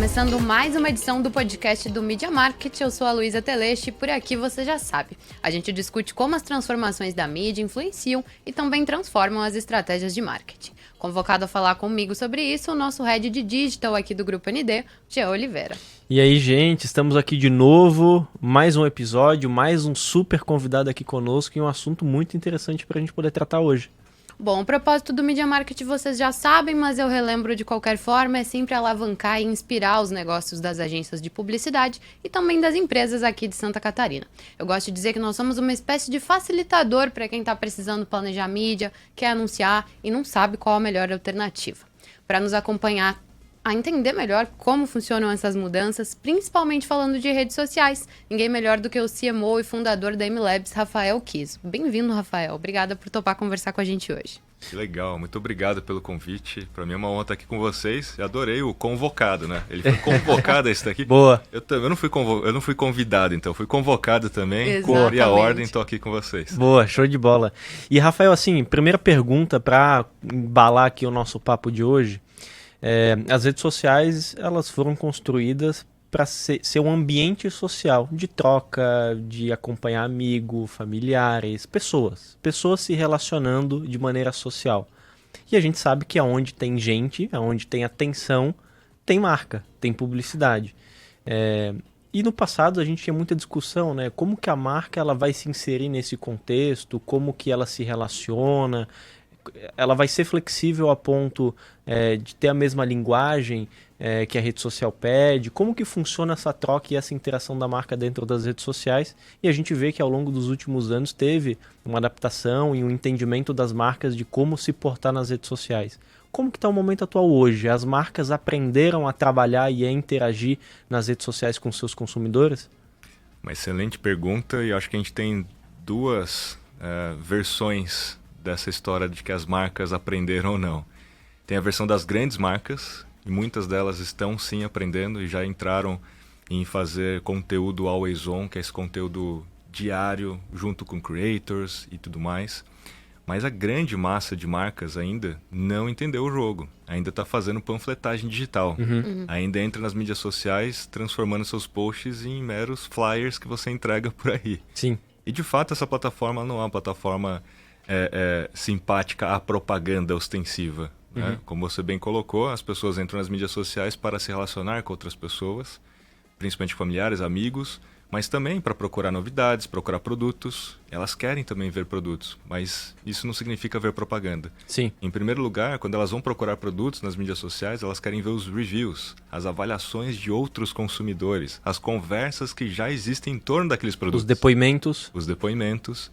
começando mais uma edição do podcast do Media Market. Eu sou a Luísa Teleste e por aqui você já sabe. A gente discute como as transformações da mídia influenciam e também transformam as estratégias de marketing. Convocado a falar comigo sobre isso, o nosso head de digital aqui do Grupo ND, Jean Oliveira. E aí, gente, estamos aqui de novo, mais um episódio, mais um super convidado aqui conosco e um assunto muito interessante para a gente poder tratar hoje. Bom, o propósito do Media Market vocês já sabem, mas eu relembro de qualquer forma, é sempre alavancar e inspirar os negócios das agências de publicidade e também das empresas aqui de Santa Catarina. Eu gosto de dizer que nós somos uma espécie de facilitador para quem está precisando planejar mídia, quer anunciar e não sabe qual a melhor alternativa. Para nos acompanhar a entender melhor como funcionam essas mudanças, principalmente falando de redes sociais. Ninguém melhor do que o CMO e fundador da MLabs, Rafael Kiso. Bem-vindo, Rafael. Obrigada por topar conversar com a gente hoje. Que legal, muito obrigado pelo convite. Para mim é uma honra estar aqui com vocês. Eu adorei o convocado, né? Ele foi convocado esse daqui. Boa. Eu não fui convidado, então. Fui convocado também. Exatamente. Cumpri a ordem, estou aqui com vocês. Boa, show de bola. E, Rafael, assim, primeira pergunta para embalar aqui o nosso papo de hoje. As redes sociais, elas foram construídas para ser um ambiente social, de troca, de acompanhar amigos, familiares, pessoas se relacionando de maneira social. E a gente sabe que aonde tem gente, aonde tem atenção, tem marca, tem publicidade. E no passado a gente tinha muita discussão, né? Como que a marca ela vai se inserir nesse contexto, como que ela se relaciona, ela vai ser flexível a ponto de ter a mesma linguagem que a rede social pede, como que funciona essa troca e essa interação da marca dentro das redes sociais, e a gente vê que ao longo dos últimos anos teve uma adaptação e um entendimento das marcas de como se portar nas redes sociais. Como que está o momento atual hoje? As marcas aprenderam a trabalhar e a interagir nas redes sociais com seus consumidores? Uma excelente pergunta, e acho que a gente tem duas versões dessa história de que as marcas aprenderam ou não. Tem a versão das grandes marcas, e muitas delas estão sim aprendendo e já entraram em fazer conteúdo always on, que é esse conteúdo diário, junto com creators e tudo mais. Mas a grande massa de marcas ainda não entendeu o jogo, ainda está fazendo panfletagem digital, ainda entra nas mídias sociais transformando seus posts em meros flyers que você entrega por aí. Sim. E de fato essa plataforma não é uma plataforma simpática à propaganda ostensiva. Né? Como você bem colocou, as pessoas entram nas mídias sociais para se relacionar com outras pessoas, principalmente familiares, amigos, mas também para procurar novidades, procurar produtos. Elas querem também ver produtos, mas isso não significa ver propaganda. Sim. Em primeiro lugar, quando elas vão procurar produtos nas mídias sociais, elas querem ver os reviews, as avaliações de outros consumidores, as conversas que já existem em torno daqueles produtos. Os depoimentos.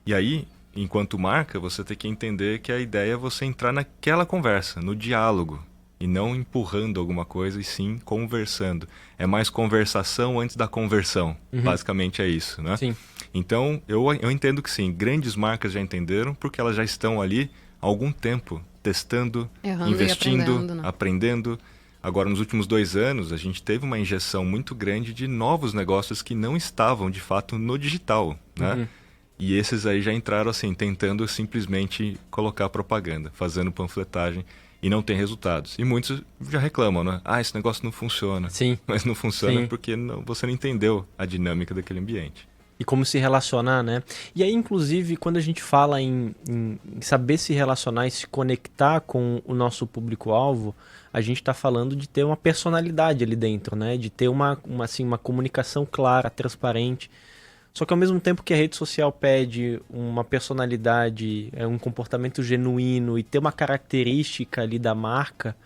E aí, enquanto marca, você tem que entender que a ideia é você entrar naquela conversa, no diálogo, e não empurrando alguma coisa, e sim conversando. É mais conversação antes da conversão, basicamente é isso, né? Sim. Então, eu entendo que sim, grandes marcas já entenderam, porque elas já estão ali há algum tempo, testando, Errando investindo, e aprendendo. Agora, nos últimos 2 anos, a gente teve uma injeção muito grande de novos negócios que não estavam, de fato, no digital, né? E esses aí já entraram assim, tentando simplesmente colocar propaganda, fazendo panfletagem e não tem resultados. E muitos já reclamam, né? Esse negócio não funciona. Sim. Mas não funciona Sim. porque você não entendeu a dinâmica daquele ambiente. E como se relacionar, né? E aí, inclusive, quando a gente fala em saber se relacionar e se conectar com o nosso público-alvo, a gente está falando de ter uma personalidade ali dentro, né? De ter uma comunicação clara, transparente. Só que ao mesmo tempo que a rede social pede uma personalidade, um comportamento genuíno e ter uma característica ali da marca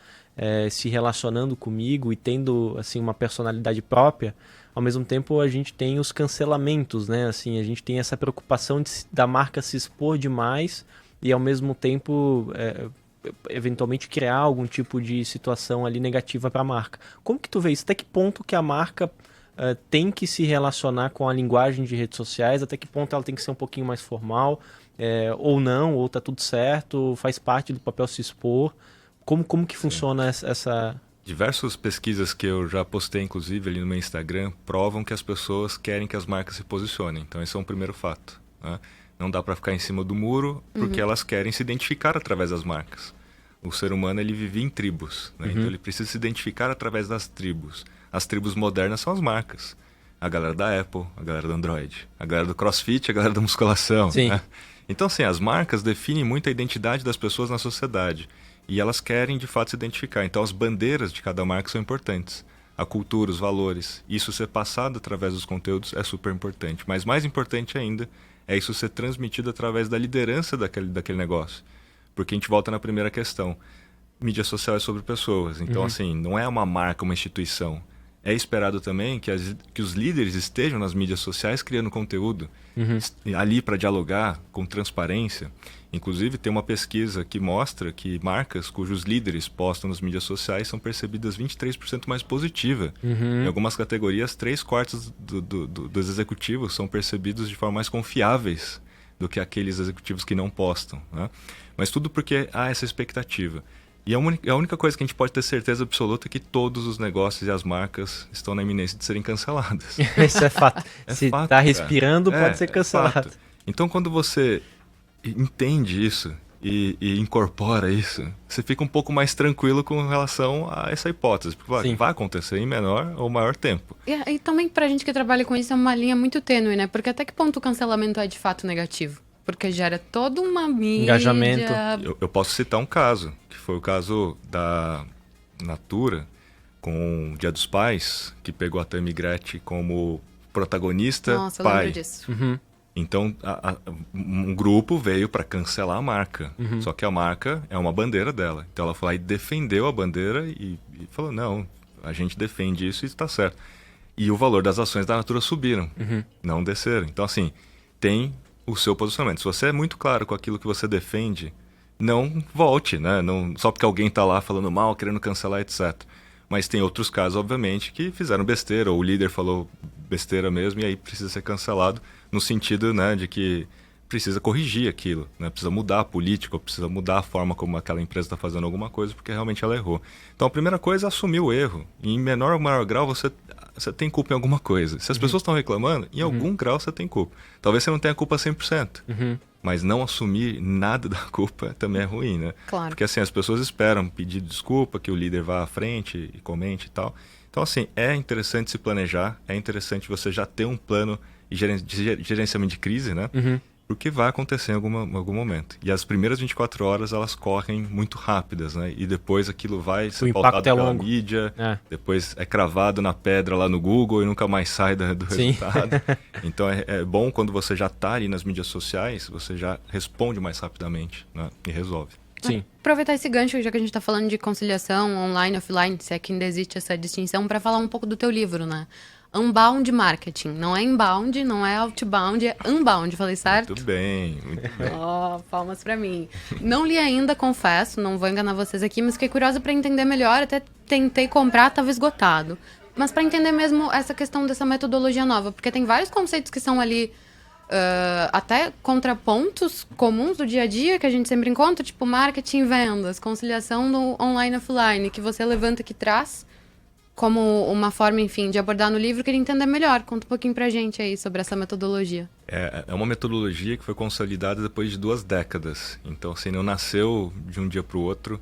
se relacionando comigo e tendo assim, uma personalidade própria, ao mesmo tempo a gente tem os cancelamentos, né? Assim, a gente tem essa preocupação da marca se expor demais e ao mesmo tempo eventualmente criar algum tipo de situação ali negativa para a marca. Como que tu vê isso? Até que ponto que a marca tem que se relacionar com a linguagem de redes sociais, até que ponto ela tem que ser um pouquinho mais formal, ou não, ou tá tudo certo, faz parte do papel se expor. Como que funciona essa... Diversas pesquisas que eu já postei, inclusive, ali no meu Instagram, provam que as pessoas querem que as marcas se posicionem. Então, esse é um primeiro fato, né? Não dá para ficar em cima do muro, porque elas querem se identificar através das marcas. o ser humano ele vive em tribos, né? Então ele precisa se identificar através das tribos. As tribos modernas são as marcas. A galera da Apple, a galera do Android, a galera do CrossFit, a galera da musculação. Sim. Né? Então, assim, as marcas definem muito a identidade das pessoas na sociedade. E elas querem, de fato, se identificar. Então, as bandeiras de cada marca são importantes. A cultura, os valores. Isso ser passado através dos conteúdos é super importante. Mas mais importante ainda é isso ser transmitido através da liderança daquele negócio. Porque a gente volta na primeira questão. Mídia social é sobre pessoas. Então, assim, não é uma marca, uma instituição. É esperado também que os líderes estejam nas mídias sociais criando conteúdo ali para dialogar com transparência. Inclusive, tem uma pesquisa que mostra que marcas cujos líderes postam nas mídias sociais são percebidas 23% mais positiva. Em algumas categorias, 3/4 dos executivos são percebidos de forma mais confiáveis do que aqueles executivos que não postam. Né? Mas tudo porque há essa expectativa. E a única coisa que a gente pode ter certeza absoluta é que todos os negócios e as marcas estão na iminência de serem canceladas. Isso é fato. Se fato, tá respirando, cara. pode ser cancelado. Fato. Então, quando você entende isso e incorpora isso, você fica um pouco mais tranquilo com relação a essa hipótese. Porque vai acontecer em menor ou maior tempo. E também pra gente que trabalha com isso é uma linha muito tênue, né? Porque até que ponto o cancelamento é de fato negativo? Porque gera toda uma mídia... Engajamento. Eu posso citar um caso, que foi o caso da Natura com o Dia dos Pais, que pegou a Tammy Gretchen como protagonista. Nossa, eu pai. lembro disso. Então, um grupo veio para cancelar a marca. Só que a marca é uma bandeira dela. Então, ela foi lá e defendeu a bandeira e falou, não, a gente defende isso e está certo. E o valor das ações da Natura subiram, não desceram. Então, assim, tem o seu posicionamento. Se você é muito claro com aquilo que você defende, não volte, né? Não, só porque alguém está lá falando mal, querendo cancelar, etc. Mas tem outros casos, obviamente, que fizeram besteira, ou o líder falou besteira mesmo, e aí precisa ser cancelado, no sentido, né, de que precisa corrigir aquilo, né? Precisa mudar a política, ou precisa mudar a forma como aquela empresa está fazendo alguma coisa, porque realmente ela errou. Então, a primeira coisa é assumir o erro. E em menor ou maior grau, você tem culpa em alguma coisa. Se as pessoas estão reclamando, em algum grau você tem culpa. Talvez você não tenha culpa 100%. Mas não assumir nada da culpa também é ruim, né? Claro. Porque assim, as pessoas esperam pedir desculpa, que o líder vá à frente e comente e tal. Então assim, é interessante se planejar, é interessante você já ter um plano de gerenciamento de crise, né? Porque vai acontecer em algum momento. E as primeiras 24 horas, elas correm muito rápidas, né? E depois aquilo vai ser pautado pela mídia, depois é cravado na pedra lá no Google e nunca mais sai do resultado. Então é bom quando você já está ali nas mídias sociais, você já responde mais rapidamente, né? E resolve. Sim. Aproveitar esse gancho, já que a gente está falando de conciliação online, offline, se é que ainda existe essa distinção, para falar um pouco do teu livro, né? Unbound Marketing. Não é inbound, não é outbound, é unbound. Falei certo? Muito bem, muito bem. Palmas pra mim. Não li ainda, confesso, não vou enganar vocês aqui, mas fiquei curiosa para entender melhor, até tentei comprar, estava esgotado. Mas para entender mesmo essa questão dessa metodologia nova, porque tem vários conceitos que são ali até contrapontos comuns do dia a dia que a gente sempre encontra, tipo marketing e vendas, conciliação do online e offline, que você levanta e que traz como uma forma, enfim, de abordar no livro. Queria entender melhor. Conta um pouquinho pra gente aí sobre essa metodologia. É uma metodologia que foi consolidada depois de 2 décadas. Então, assim, não nasceu de um dia para o outro.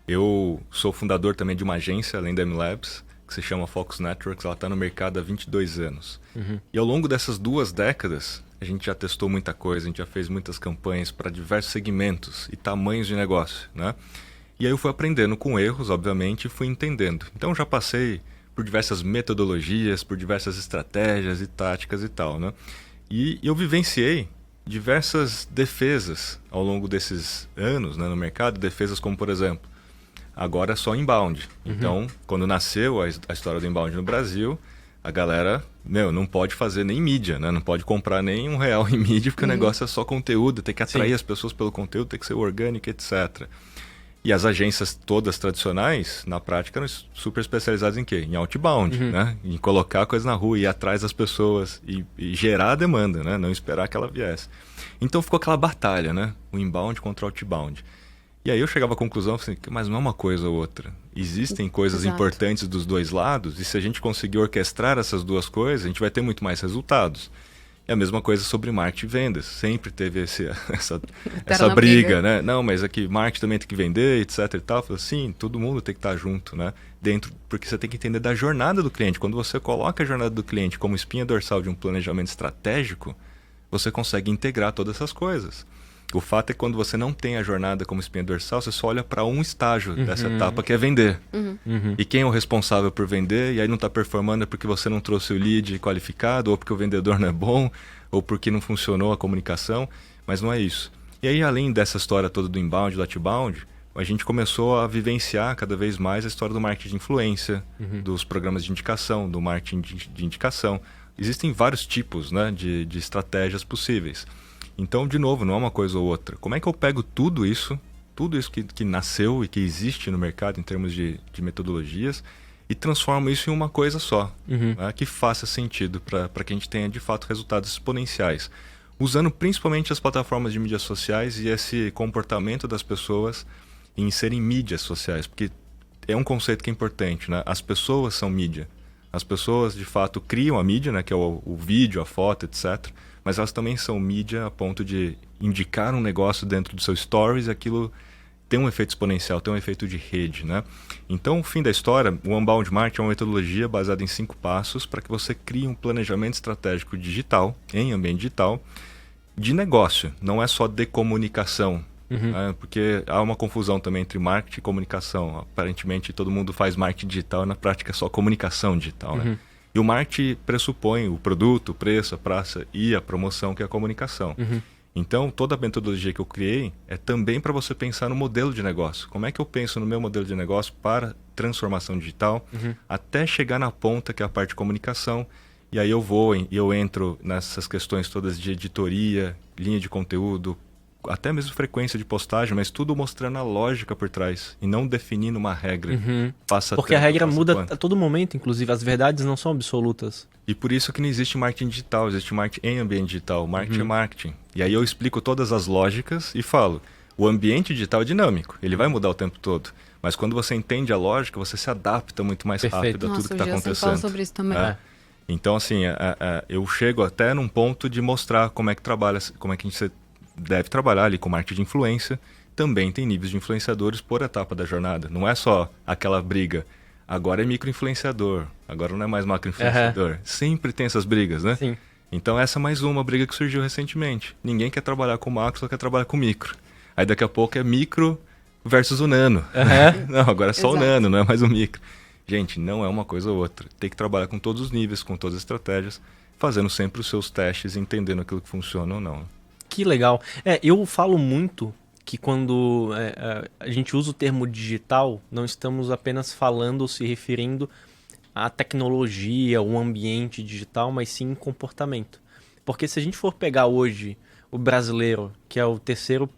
Eu sou fundador também de uma agência, além da M-Labs, que se chama Focus Networks. Ela está no mercado há 22 anos. E ao longo dessas 2 décadas, a gente já testou muita coisa, a gente já fez muitas campanhas para diversos segmentos e tamanhos de negócio, né? E aí eu fui aprendendo com erros, obviamente, e fui entendendo. Então já passei por diversas metodologias, por diversas estratégias e táticas e tal, né? E eu vivenciei diversas defesas ao longo desses anos, né, no mercado. Defesas como, por exemplo, agora é só inbound. Então, quando nasceu a história do inbound no Brasil, a galera, não pode fazer nem mídia, né? Não pode comprar nem R$1 em mídia, porque o negócio é só conteúdo, tem que atrair as pessoas pelo conteúdo, tem que ser orgânico, etc. E as agências todas tradicionais, na prática, eram super especializadas em quê? Em outbound, né? Em colocar a coisa na rua, ir atrás das pessoas e gerar a demanda, né? Não esperar que ela viesse. Então ficou aquela batalha, né? O inbound contra o outbound. E aí eu chegava à conclusão, assim, mas não é uma coisa ou outra. Existem coisas importantes dos dois lados, e se a gente conseguir orquestrar essas duas coisas, a gente vai ter muito mais resultados. E a mesma coisa sobre marketing e vendas. Sempre teve essa Eterna briga, né? Não, mas aqui marketing também tem que vender, etc e tal. Eu falo, sim, todo mundo tem que estar junto, né? Dentro, porque você tem que entender da jornada do cliente. Quando você coloca a jornada do cliente como espinha dorsal de um planejamento estratégico, você consegue integrar todas essas coisas. O fato é que quando você não tem a jornada como espinha dorsal, você só olha para um estágio dessa etapa, que é vender. E quem é o responsável por vender, e aí não está performando é porque você não trouxe o lead qualificado, ou porque o vendedor não é bom, ou porque não funcionou a comunicação, mas não é isso. E aí, além dessa história toda do inbound e do outbound, a gente começou a vivenciar cada vez mais a história do marketing de influência, dos programas de indicação, do marketing de indicação. Existem vários tipos, né, de estratégias possíveis. Então, de novo, não é uma coisa ou outra. Como é que eu pego tudo isso que nasceu e que existe no mercado em termos de metodologias e transformo isso em uma coisa só, né, que faça sentido para que a gente tenha, de fato, resultados exponenciais. Usando principalmente as plataformas de mídias sociais e esse comportamento das pessoas em serem mídias sociais, porque é um conceito que é importante, né? As pessoas são mídia. As pessoas, de fato, criam a mídia, né, que é o vídeo, a foto, etc., mas elas também são mídia a ponto de indicar um negócio dentro do seu stories e aquilo tem um efeito exponencial, tem um efeito de rede, né? Então, o fim da história, o Unbound Marketing é uma metodologia baseada em 5 passos para que você crie um planejamento estratégico digital, em ambiente digital, de negócio. Não é só de comunicação, né? Porque há uma confusão também entre marketing e comunicação. Aparentemente, todo mundo faz marketing digital e na prática é só comunicação digital, né? E o marketing pressupõe o produto, o preço, a praça e a promoção, que é a comunicação. Então, toda a metodologia que eu criei é também para você pensar no modelo de negócio. Como é que eu penso no meu modelo de negócio para transformação digital, até chegar na ponta, que é a parte de comunicação. E aí eu entro nessas questões todas de editoria, linha de conteúdo, até mesmo frequência de postagem, mas tudo mostrando a lógica por trás e não definindo uma regra. Porque a regra muda a todo momento, inclusive as verdades não são absolutas. E por isso que não existe marketing digital, existe marketing em ambiente digital. Marketing é marketing. E aí eu explico todas as lógicas e falo, o ambiente digital é dinâmico, ele vai mudar o tempo todo. Mas quando você entende a lógica, você se adapta muito mais rápido a tudo que está acontecendo. Fala sobre isso também. Então, assim, eu chego até num ponto de mostrar como é que trabalha, como é que a gente deve trabalhar ali com marketing de influência. Também tem níveis de influenciadores por etapa da jornada. Não é só aquela briga, agora é micro-influenciador, agora não é mais macro-influenciador. Sempre tem essas brigas, né? Sim. Então essa é mais uma briga que surgiu recentemente. Ninguém quer trabalhar com macro, só quer trabalhar com micro. Aí daqui a pouco é micro versus o nano. Não, agora é só o nano, não é mais o micro. Gente, não é uma coisa ou outra. Tem que trabalhar com todos os níveis, com todas as estratégias, fazendo sempre os seus testes, entendendo aquilo que funciona ou não. Que legal. Eu falo muito que quando a gente usa o termo digital, não estamos apenas falando ou se referindo à tecnologia, o ambiente digital, mas sim comportamento. Porque se a gente for pegar hoje o brasileiro, que é o terceiro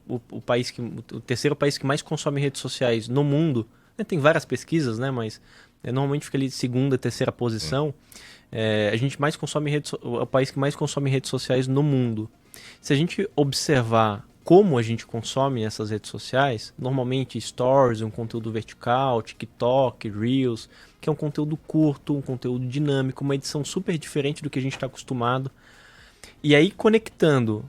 país que mais consome redes sociais no mundo, né, tem várias pesquisas, né, mas normalmente fica ali de segunda, terceira posição, a gente mais consome é o país que mais consome redes sociais no mundo. Se a gente observar como a gente consome essas redes sociais, normalmente stories, um conteúdo vertical, TikTok, Reels, que é um conteúdo curto, um conteúdo dinâmico, uma edição super diferente do que a gente está acostumado. E aí, conectando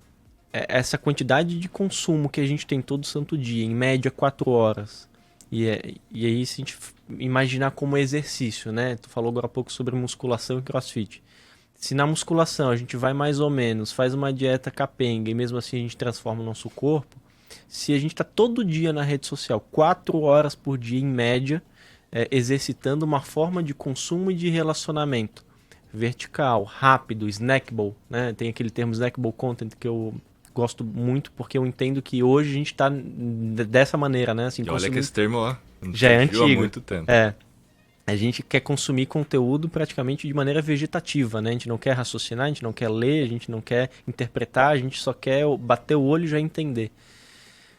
essa quantidade de consumo que a gente tem todo santo dia, em média 4 horas, e aí se a gente imaginar como exercício, né? Tu falou agora há pouco sobre musculação e crossfit. Se na musculação a gente vai mais ou menos, faz uma dieta capenga e mesmo assim a gente transforma o nosso corpo, se a gente está todo dia na rede social, 4 horas por dia em média, exercitando uma forma de consumo e de relacionamento vertical, rápido, snackable, né? Tem aquele termo snackable content que eu gosto muito porque eu entendo que hoje a gente está dessa maneira, né? Assim, e olha que esse termo já é antigo. Há muito tempo. A gente quer consumir conteúdo praticamente de maneira vegetativa, né? A gente não quer raciocinar, a gente não quer ler, a gente não quer interpretar, a gente só quer bater o olho e já entender.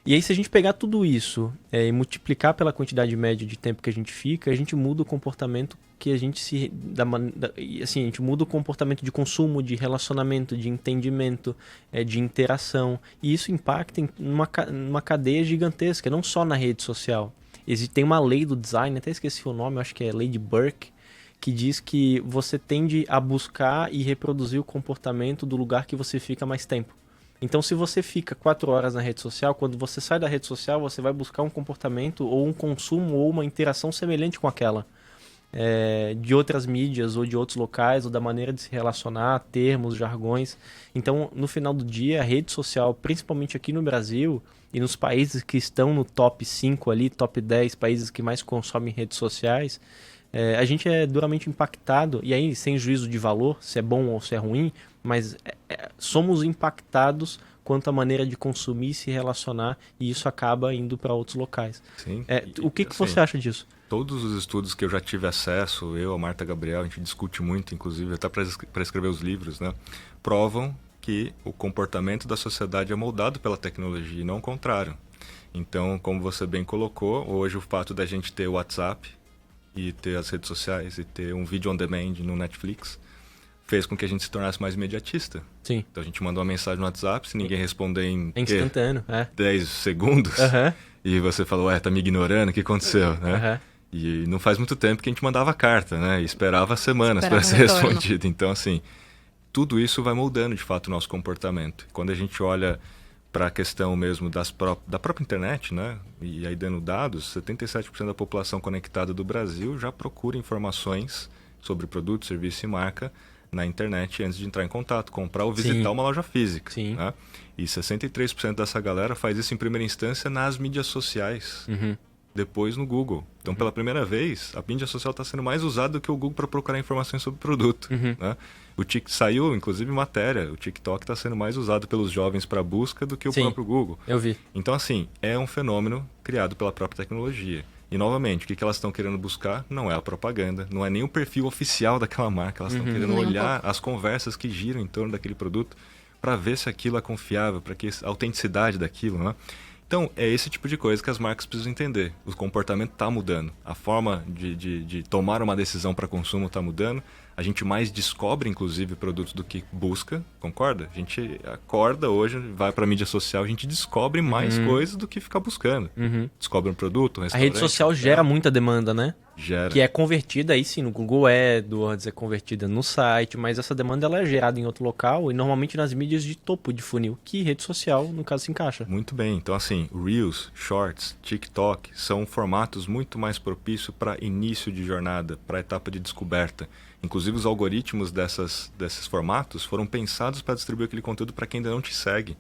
E aí se a gente pegar tudo isso e multiplicar pela quantidade média de tempo que a gente fica, a gente muda o comportamento que a gente a gente muda o comportamento de consumo, de relacionamento, de entendimento, de interação. E isso impacta em uma cadeia gigantesca, não só na rede social. Tem uma lei do design, até esqueci o nome, acho que é lei de Burke, que diz que você tende a buscar e reproduzir o comportamento do lugar que você fica mais tempo. Então, se você fica 4 horas na rede social, quando você sai da rede social, você vai buscar um comportamento ou um consumo ou uma interação semelhante com aquela. De outras mídias ou de outros locais, ou da maneira de se relacionar, termos, jargões. Então, no final do dia, a rede social, principalmente aqui no Brasil e nos países que estão no top 5 ali, top 10 países que mais consomem redes sociais, a gente é duramente impactado, e aí sem juízo de valor, se é bom ou se é ruim, mas somos impactados quanto à maneira de consumir e se relacionar, e isso acaba indo para outros locais. Sim. O que você acha disso? Todos os estudos que eu já tive acesso, eu, a Marta Gabriel, a gente discute muito, inclusive, até para escrever os livros, né, provam que o comportamento da sociedade é moldado pela tecnologia e não o contrário. Então, como você bem colocou, hoje o fato da gente ter o WhatsApp e ter as redes sociais e ter um vídeo on demand no Netflix fez com que a gente se tornasse mais imediatista. Sim. Então a gente mandou uma mensagem no WhatsApp, se ninguém responder em instantâneo, 10 segundos, e você falou, tá me ignorando, o que aconteceu, né? E não faz muito tempo que a gente mandava carta, né? E esperava semanas para ser respondido. Então, assim, tudo isso vai moldando, de fato, o nosso comportamento. Quando a gente olha para a questão mesmo da própria internet, né? E aí dando dados, 77% da população conectada do Brasil já procura informações sobre produto, serviço e marca na internet antes de entrar em contato, comprar ou visitar uma loja física. Sim. Né? E 63% dessa galera faz isso em primeira instância nas mídias sociais, depois no Google. Então, pela primeira vez, a mídia social está sendo mais usada do que o Google para procurar informações sobre o produto. Né? Saiu, inclusive, matéria. O TikTok está sendo mais usado pelos jovens para busca do que o próprio Google. Eu vi. Então, assim, é um fenômeno criado pela própria tecnologia. E, novamente, o que elas estão querendo buscar não é a propaganda, não é nem o perfil oficial daquela marca. Elas estão querendo olhar as conversas que giram em torno daquele produto para ver se aquilo é confiável, para que a autenticidade daquilo, né? Então, é esse tipo de coisa que as marcas precisam entender. O comportamento está mudando. A forma de tomar uma decisão para consumo está mudando. A gente mais descobre, inclusive, produtos do que busca, concorda? A gente acorda hoje, vai para a mídia social, a gente descobre mais coisas do que ficar buscando. Descobre um produto, um restaurante. A rede social gera muita demanda, né? Gera. Que é convertida, aí sim, no Google AdWords, é convertida no site, mas essa demanda ela é gerada em outro local e normalmente nas mídias de topo de funil, que rede social, no caso, se encaixa. Muito bem. Então, assim, Reels, Shorts, TikTok são formatos muito mais propícios para início de jornada, para etapa de descoberta. Inclusive, os algoritmos desses formatos foram pensados para distribuir aquele conteúdo para quem ainda não te segue.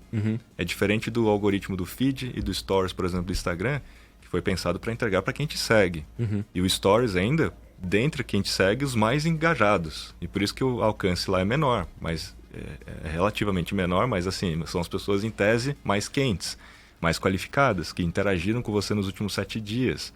É diferente do algoritmo do feed e do Stories, por exemplo, do Instagram, que foi pensado para entregar para quem te segue. E o Stories ainda, dentre quem te segue, os mais engajados. E por isso que o alcance lá é menor, mas é relativamente menor, mas assim, são as pessoas em tese mais quentes, mais qualificadas, que interagiram com você nos últimos 7 dias.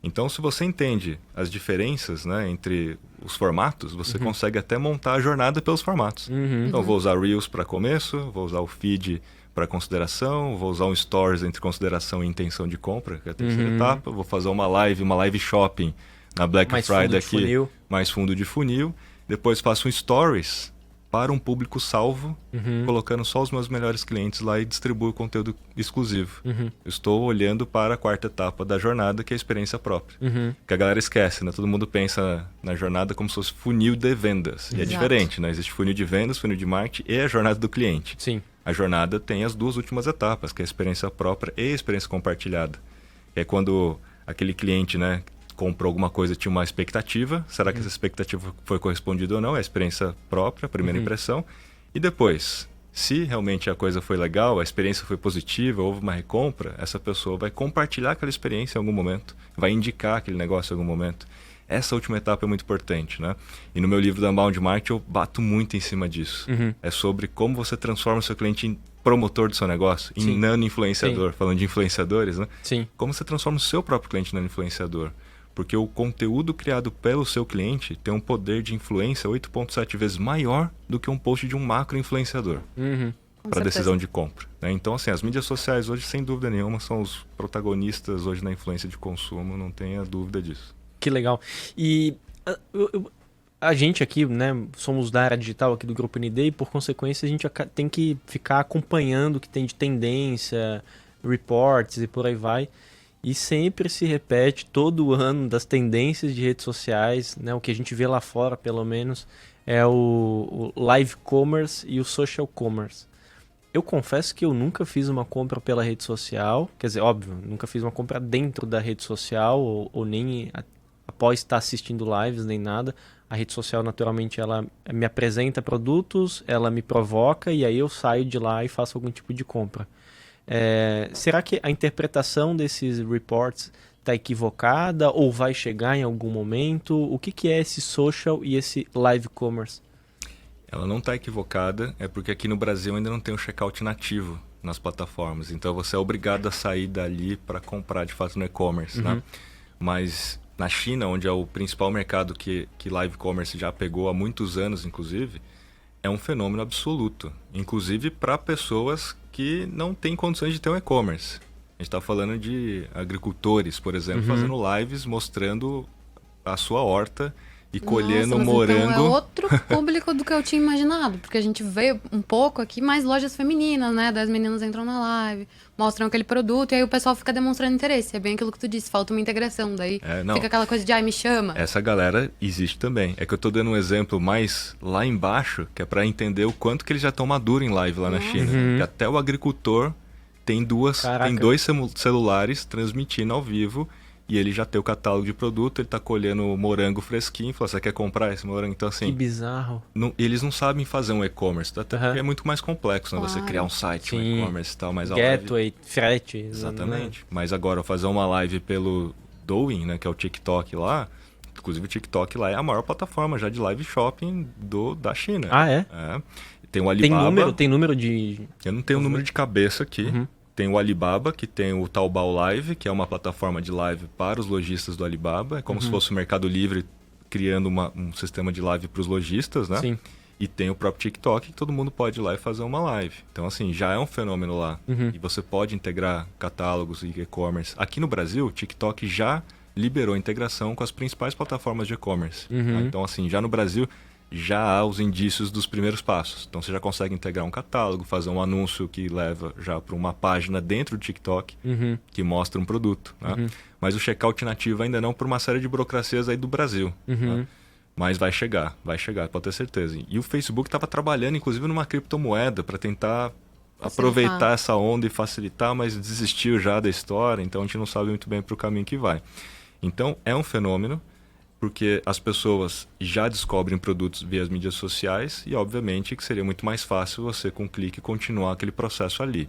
Então, se você entende as diferenças, né, entre os formatos, você consegue até montar a jornada pelos formatos. Então, vou usar Reels para começo, vou usar o feed para consideração, vou usar um Stories entre consideração e intenção de compra, que é a terceira etapa, vou fazer uma live shopping na Black Friday aqui, mais fundo de funil, depois faço um Stories para um público salvo, colocando só os meus melhores clientes lá e distribuo conteúdo exclusivo. Estou olhando para a quarta etapa da jornada, que é a experiência própria. Que a galera esquece, né? Todo mundo pensa na jornada como se fosse funil de vendas. E é diferente, né? Existe funil de vendas, funil de marketing e a jornada do cliente. Sim. A jornada tem as 2 últimas etapas, que é a experiência própria e a experiência compartilhada. É quando aquele cliente, né, comprou alguma coisa, tinha uma expectativa. Será que essa expectativa foi correspondida ou não? É a experiência própria, a primeira impressão. E depois, se realmente a coisa foi legal, a experiência foi positiva, houve uma recompra, essa pessoa vai compartilhar aquela experiência em algum momento, vai indicar aquele negócio em algum momento. Essa última etapa é muito importante, né? E no meu livro da Unbound Marketing eu bato muito em cima disso. É sobre como você transforma o seu cliente em promotor do seu negócio, em nano-influenciador. Falando de influenciadores, né? Sim. Como você transforma o seu próprio cliente em nano-influenciador. Porque o conteúdo criado pelo seu cliente tem um poder de influência 8,7 vezes maior do que um post de um macro-influenciador. Para decisão de compra. Né? Então, assim, as mídias sociais hoje, sem dúvida nenhuma, são os protagonistas hoje na influência de consumo, não tenha dúvida disso. Que legal. E a gente aqui, né, somos da área digital aqui do Grupo ND e, por consequência, a gente tem que ficar acompanhando o que tem de tendência, reports e por aí vai. E sempre se repete todo ano das tendências de redes sociais, né? O que a gente vê lá fora, pelo menos, é o live commerce e o social commerce. Eu confesso que eu nunca fiz uma compra pela rede social, quer dizer, óbvio, nunca fiz uma compra dentro da rede social ou nem após estar assistindo lives, nem nada. A rede social, naturalmente, ela me apresenta produtos, ela me provoca e aí eu saio de lá e faço algum tipo de compra. Será que a interpretação desses reports está equivocada ou vai chegar em algum momento? O que é esse social e esse live commerce? Ela não está equivocada, é porque aqui no Brasil ainda não tem um checkout nativo nas plataformas. Então você é obrigado a sair dali para comprar de fato no e-commerce. Né? Mas na China, onde é o principal mercado que live commerce já pegou há muitos anos, inclusive, é um fenômeno absoluto. Inclusive para pessoas que não têm condições de ter um e-commerce. A gente está falando de agricultores, por exemplo, fazendo lives mostrando a sua horta e colhendo Nossa, mas morango. Então é outro público do que eu tinha imaginado, porque a gente vê um pouco aqui mais lojas femininas, né? Das meninas entram na live, mostram aquele produto e aí o pessoal fica demonstrando interesse. É bem aquilo que tu disse, falta uma integração. Daí fica aquela coisa de, me chama. Essa galera existe também. É que eu tô dando um exemplo mais lá embaixo, que é para entender o quanto que eles já estão maduros em live lá na China. Que até o agricultor tem dois celulares transmitindo ao vivo. E ele já tem o catálogo de produto, ele tá colhendo morango fresquinho, fala, você quer comprar esse morango? Então, assim... Que bizarro. Eles não sabem fazer um e-commerce, até porque é muito mais complexo, né? Você criar um site, um e-commerce e tal, mas a Gateway, frete. Exatamente. Né? Mas agora, fazer uma live pelo Douyin, né? Que é o TikTok lá, inclusive o TikTok lá é a maior plataforma já de live shopping da China. Ah, é? Tem o Alibaba... Tem número de... Eu não tenho o número de cabeça aqui. Tem o Alibaba, que tem o Taobao Live, que é uma plataforma de live para os lojistas do Alibaba. É como se fosse o Mercado Livre criando um sistema de live para os lojistas, né? Sim. E tem o próprio TikTok, que todo mundo pode ir lá e fazer uma live. Então, assim, já é um fenômeno lá. E você pode integrar catálogos e e-commerce. Aqui no Brasil, o TikTok já liberou a integração com as principais plataformas de e-commerce. Tá? Então, assim, já no Brasil... já há os indícios dos primeiros passos. Então você já consegue integrar um catálogo, fazer um anúncio que leva já para uma página dentro do TikTok que mostra um produto. Né? Mas o checkout nativo ainda não, por uma série de burocracias aí do Brasil. Né? Mas vai chegar, pode ter certeza. E o Facebook estava trabalhando, inclusive, numa criptomoeda para tentar aproveitar essa onda e facilitar, mas desistiu já da história, então a gente não sabe muito bem para o caminho que vai. Então é um fenômeno, porque as pessoas já descobrem produtos via as mídias sociais e, obviamente, que seria muito mais fácil você, com um clique, continuar aquele processo ali.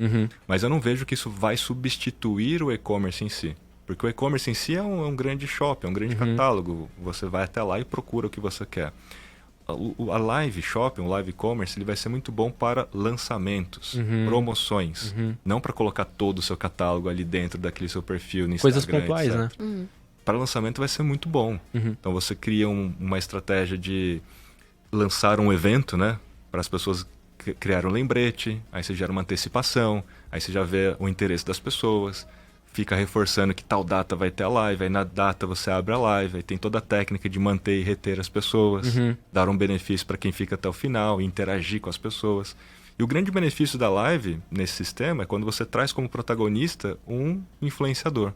Mas eu não vejo que isso vai substituir o e-commerce em si. Porque o e-commerce em si é um grande shopping, é um grande catálogo. Você vai até lá e procura o que você quer. A live shopping, o live e-commerce, ele vai ser muito bom para lançamentos, promoções. Não para colocar todo o seu catálogo ali dentro daquele seu perfil no Instagram. Coisas pontuais, etc. né? Para lançamento vai ser muito bom. Então você cria uma estratégia de lançar um evento, né? Para as pessoas criarem um lembrete, aí você gera uma antecipação, aí você já vê o interesse das pessoas, fica reforçando que tal data vai ter a live, aí na data você abre a live, aí tem toda a técnica de manter e reter as pessoas, dar um benefício para quem fica até o final, interagir com as pessoas. E o grande benefício da live nesse sistema é quando você traz como protagonista um influenciador.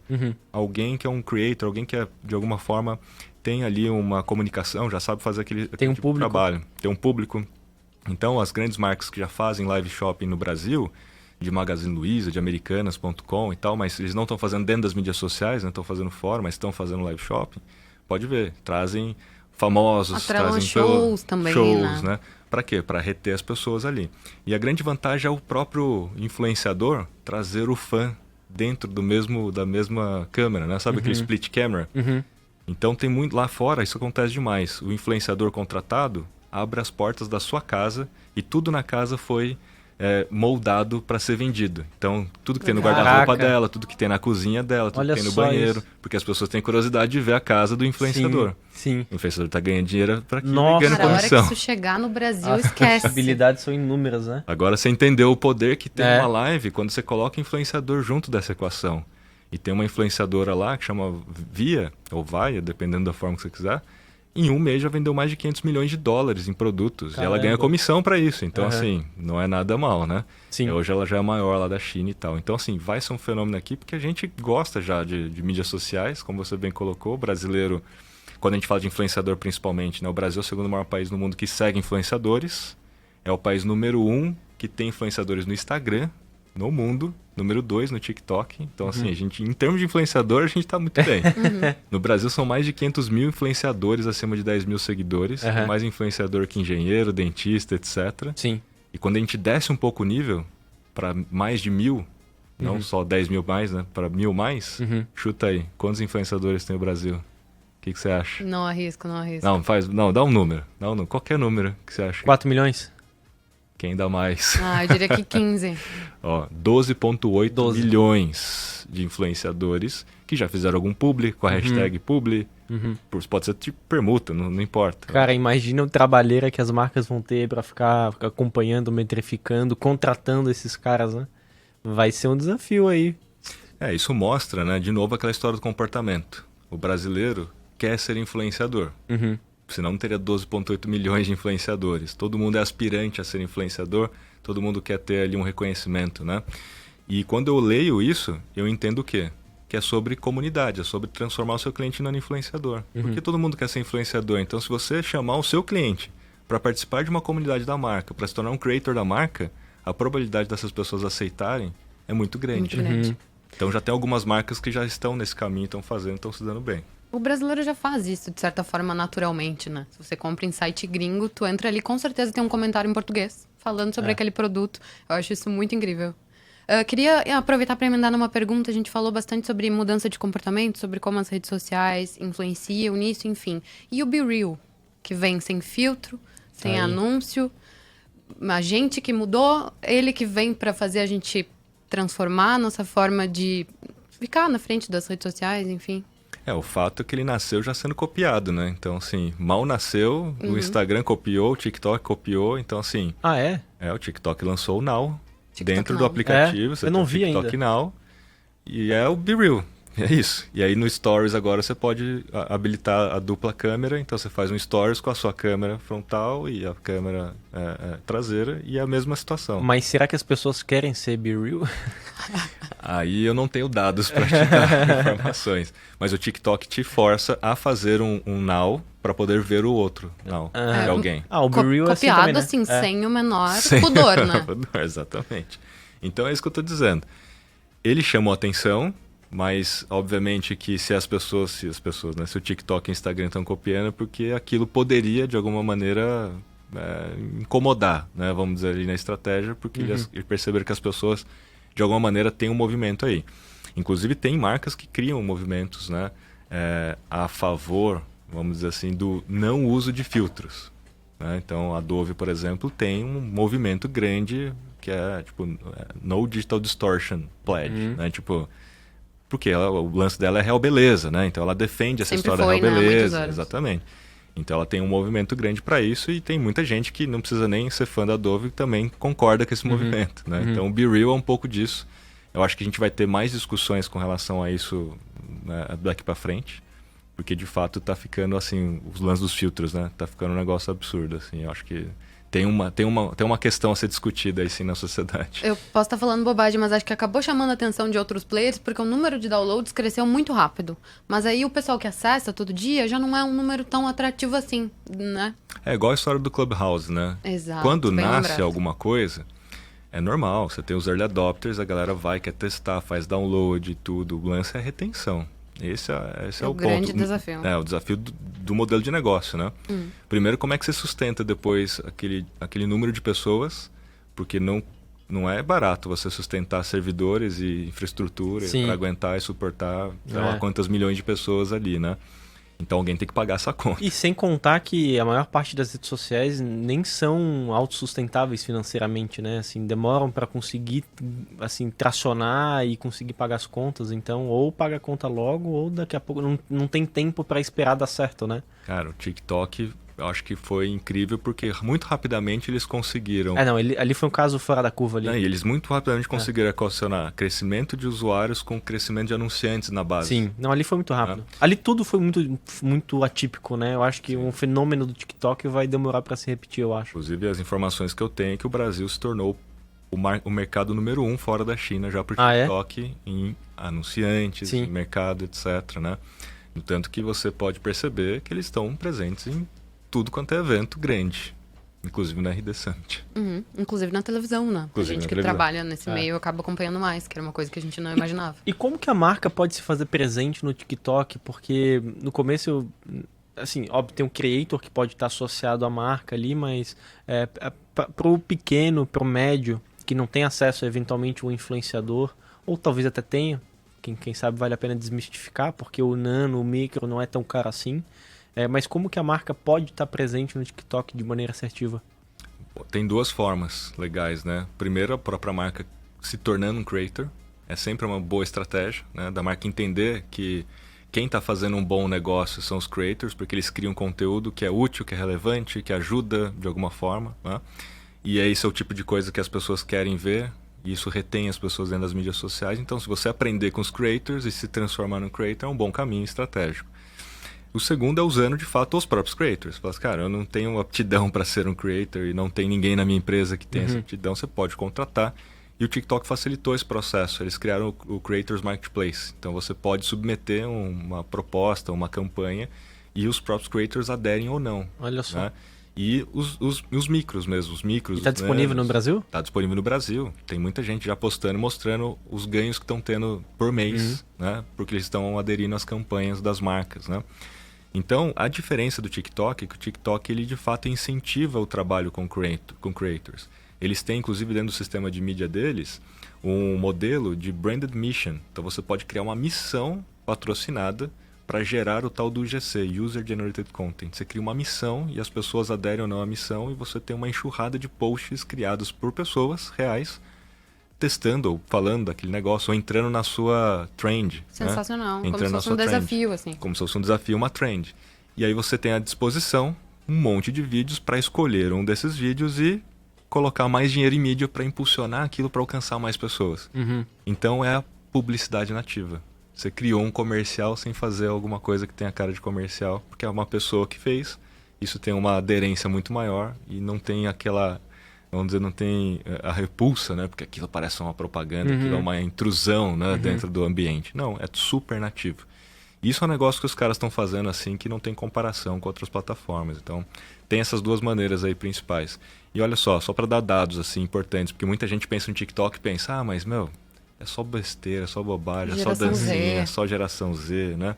Alguém que é um creator, alguém que de alguma forma tem ali uma comunicação, já sabe fazer aquele tipo de trabalho. Tem um público. Então as grandes marcas que já fazem live shopping no Brasil, de Magazine Luiza, de Americanas.com e tal, mas eles não estão fazendo dentro das mídias sociais, não estão fazendo fora, mas estão fazendo live shopping, pode ver, trazem famosos, trazem shows também, né? Para quê? Para reter as pessoas ali. E a grande vantagem é o próprio influenciador trazer o fã dentro da mesma câmera, né? Sabe aquele split camera? Então tem muito lá fora, isso acontece demais. O influenciador contratado abre as portas da sua casa e tudo na casa foi moldado para ser vendido. Então, tudo que tem no guarda-roupa dela, tudo que tem na cozinha dela, tudo que tem no banheiro. Isso. Porque as pessoas têm curiosidade de ver a casa do influenciador. Sim. O influenciador está ganhando dinheiro para que ganhe comissão. A hora que isso chegar no Brasil, esquece. As possibilidades são inúmeras, né? Agora você entendeu o poder que tem uma live quando você coloca influenciador junto dessa equação. E tem uma influenciadora lá que chama Via, ou Vaia, dependendo da forma que você quiser, em um mês já vendeu mais de 500 milhões de dólares em produtos. Caramba. E ela ganha comissão para isso. Então, Uhum. assim, não é nada mal, né? Sim. Hoje ela já é a maior lá da China e tal. Então, assim, vai ser um fenômeno aqui porque a gente gosta já de mídias sociais, como você bem colocou. O brasileiro, quando a gente fala de influenciador principalmente, né? O Brasil é o segundo maior país no mundo que segue influenciadores. É o país número 1 que tem influenciadores no Instagram, no mundo. Número 2 no TikTok. Então, assim, a gente, em termos de influenciador, a gente tá muito bem. No Brasil são mais de 500 mil influenciadores acima de 10 mil seguidores. Tem mais influenciador que engenheiro, dentista, etc. Sim. E quando a gente desce um pouco o nível para mais de 1.000, não só 10 mil mais, né? Para 1.000 mais, chuta aí. Quantos influenciadores tem o Brasil? O que você acha? Não arrisco. Não, dá um número. Qualquer número que você acha. 4 milhões? Quem dá mais? Eu diria que 15. Ó, 12,8 milhões de influenciadores que já fizeram algum publi com a hashtag publi. Pode ser tipo permuta, não importa. Cara, imagina o trabalheira que as marcas vão ter pra ficar acompanhando, metrificando, contratando esses caras, né? Vai ser um desafio aí. Isso mostra, né, de novo aquela história do comportamento. O brasileiro quer ser influenciador. Senão não teria 12,8 milhões de influenciadores. Todo mundo é aspirante a ser influenciador, todo mundo quer ter ali um reconhecimento, né? E quando eu leio isso, eu entendo o quê? Que é sobre comunidade, é sobre transformar o seu cliente no influenciador. Porque todo mundo quer ser influenciador. Então, se você chamar o seu cliente para participar de uma comunidade da marca, para se tornar um creator da marca, a probabilidade dessas pessoas aceitarem é muito grande. Muito grande. Então, já tem algumas marcas que já estão nesse caminho, estão fazendo, estão se dando bem. O brasileiro já faz isso, de certa forma, naturalmente, né? Se você compra em site gringo, tu entra ali, com certeza tem um comentário em português, falando sobre aquele produto. Eu acho isso muito incrível. Queria aproveitar para emendar numa pergunta. A gente falou bastante sobre mudança de comportamento, sobre como as redes sociais influenciam nisso, enfim. E o Be Real, que vem sem filtro, sem anúncio. A gente que mudou, ele que vem para fazer a gente transformar a nossa forma de ficar na frente das redes sociais, enfim. O fato é que ele nasceu já sendo copiado, né? Então, assim, mal nasceu, o Instagram copiou, o TikTok copiou. Então, assim... o TikTok lançou o Now. TikTok dentro Now. do aplicativo, você eu não tem vi o TikTok ainda. Now. E é o Be Real. É isso. E aí no Stories agora você pode habilitar a dupla câmera. Então você faz um Stories com a sua câmera frontal e a câmera traseira. E é a mesma situação. Mas será que as pessoas querem ser Be Real? Aí eu não tenho dados para te dar informações. Mas o TikTok te força a fazer um Now para poder ver o outro Now de alguém. O Be Real é assim Copiado, também, né? assim, sem o menor pudor, né? Pudor, exatamente. Então é isso que eu estou dizendo. Ele chamou atenção, mas obviamente que se as pessoas, né, se o TikTok e o Instagram estão copiando, é porque aquilo poderia, de alguma maneira, incomodar, né, vamos dizer, ali na estratégia, porque eles perceberam que as pessoas, de alguma maneira, têm um movimento aí. Inclusive, tem marcas que criam movimentos, né, a favor, vamos dizer assim, do não uso de filtros. Né? Então, a Dove, por exemplo, tem um movimento grande que é, tipo, No Digital Distortion Pledge, né? Tipo, porque o lance dela é real beleza, né? Então ela defende essa Sempre história foi, da real né? beleza, exatamente. Então ela tem um movimento grande para isso e tem muita gente que não precisa nem ser fã da Dove que também concorda com esse movimento, né? Então o Be Real é um pouco disso. Eu acho que a gente vai ter mais discussões com relação a isso, né, daqui para frente, porque de fato tá ficando assim, os lances dos filtros, né? Tá ficando um negócio absurdo, assim. Eu acho que tem uma questão a ser discutida aí sim na sociedade. Eu posso estar falando bobagem, mas acho que acabou chamando a atenção de outros players, porque o número de downloads cresceu muito rápido. Mas aí o pessoal que acessa todo dia já não é um número tão atrativo assim, né? É igual a história do Clubhouse, né? Exato. Quando bem nasce lembrado. alguma coisa, é normal. Você tem os early adopters, a galera vai, quer testar, faz download e tudo. O lance é a retenção. Esse é o grande ponto. desafio. É, o desafio do modelo de negócio, né? Primeiro, como é que você sustenta depois aquele número de pessoas, porque não é barato você sustentar servidores e infraestrutura para aguentar e suportar sei lá quantas milhões de pessoas ali, né? Então alguém tem que pagar essa conta. E sem contar que a maior parte das redes sociais nem são autossustentáveis financeiramente, né? Assim, demoram para conseguir assim tracionar e conseguir pagar as contas. Então, ou paga a conta logo, ou daqui a pouco não tem tempo para esperar dar certo, né? Cara, o TikTok Eu acho que foi incrível porque muito rapidamente eles conseguiram... Não, ali foi um caso fora da curva ali. E eles muito rapidamente conseguiram equacionar crescimento de usuários com crescimento de anunciantes na base. Sim, não, ali foi muito rápido. Ali tudo foi muito, muito atípico, né? Eu acho que um fenômeno do TikTok vai demorar para se repetir, eu acho. Inclusive, as informações que eu tenho é que o Brasil se tornou o mercado número 1 fora da China já por TikTok em anunciantes, em mercado, etc, né? No tanto que você pode perceber que eles estão presentes em tudo quanto é evento grande, inclusive na RD Summit. Inclusive na televisão, né? Inclusive a gente que televisão. trabalha nesse meio acaba acompanhando mais, que era uma coisa que a gente não imaginava. E como que a marca pode se fazer presente no TikTok? Porque no começo, assim, óbvio, tem um creator que pode estar associado à marca ali, mas pro pequeno, pro médio, que não tem acesso a eventualmente um influenciador, ou talvez até tenha, quem sabe vale a pena desmistificar, porque o nano, o micro não é tão caro assim. Mas como que a marca pode estar presente no TikTok de maneira assertiva? Tem duas formas legais, né? Primeiro, a própria marca se tornando um creator. É sempre uma boa estratégia, né? Da marca entender que quem está fazendo um bom negócio são os creators, porque eles criam conteúdo que é útil, que é relevante, que ajuda de alguma forma, né? E esse é o tipo de coisa que as pessoas querem ver, e isso retém as pessoas dentro das mídias sociais. Então, se você aprender com os creators e se transformar num creator, é um bom caminho estratégico. O segundo é usando, de fato, os próprios creators. Você fala assim, cara, eu não tenho aptidão para ser um creator e não tem ninguém na minha empresa que tenha essa aptidão, você pode contratar. E o TikTok facilitou esse processo. Eles criaram o Creators Marketplace. Então, você pode submeter uma proposta, uma campanha, e os próprios creators aderem ou não. Olha só. Né? E os micros mesmo, os micros. Está disponível no Brasil? Está disponível no Brasil. Tem muita gente já postando e mostrando os ganhos que estão tendo por mês, né? Porque eles estão aderindo às campanhas das marcas, né? Então, a diferença do TikTok é que o TikTok, ele de fato incentiva o trabalho com creators. Eles têm, inclusive, dentro do sistema de mídia deles, um modelo de branded mission. Então, você pode criar uma missão patrocinada para gerar o tal do UGC, User Generated Content. Você cria uma missão e as pessoas aderem ou não à missão e você tem uma enxurrada de posts criados por pessoas reais, testando ou falando daquele negócio, ou entrando na sua trend. Sensacional, né? como se fosse um desafio, assim. Como se fosse um desafio, uma trend. E aí você tem à disposição um monte de vídeos para escolher um desses vídeos e colocar mais dinheiro em mídia para impulsionar aquilo para alcançar mais pessoas. Então é a publicidade nativa. Você criou um comercial sem fazer alguma coisa que tenha cara de comercial, porque é uma pessoa que fez, isso tem uma aderência muito maior e não tem aquela... Vamos dizer, não tem a repulsa, né? Porque aquilo parece uma propaganda, aquilo é uma intrusão, né? Dentro do ambiente. Não, é super nativo. Isso é um negócio que os caras estão fazendo assim, que não tem comparação com outras plataformas. Então, tem essas duas maneiras aí principais. E olha só para dar dados assim importantes, porque muita gente pensa no TikTok e pensa, mas, é só besteira, é só bobagem, é só dancinha, é só geração Z, né?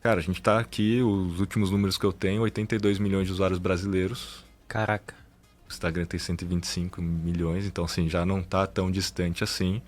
Cara, a gente tá aqui, os últimos números que eu tenho, 82 milhões de usuários brasileiros. Caraca. O Instagram tem 125 milhões, então assim, já não está tão distante assim.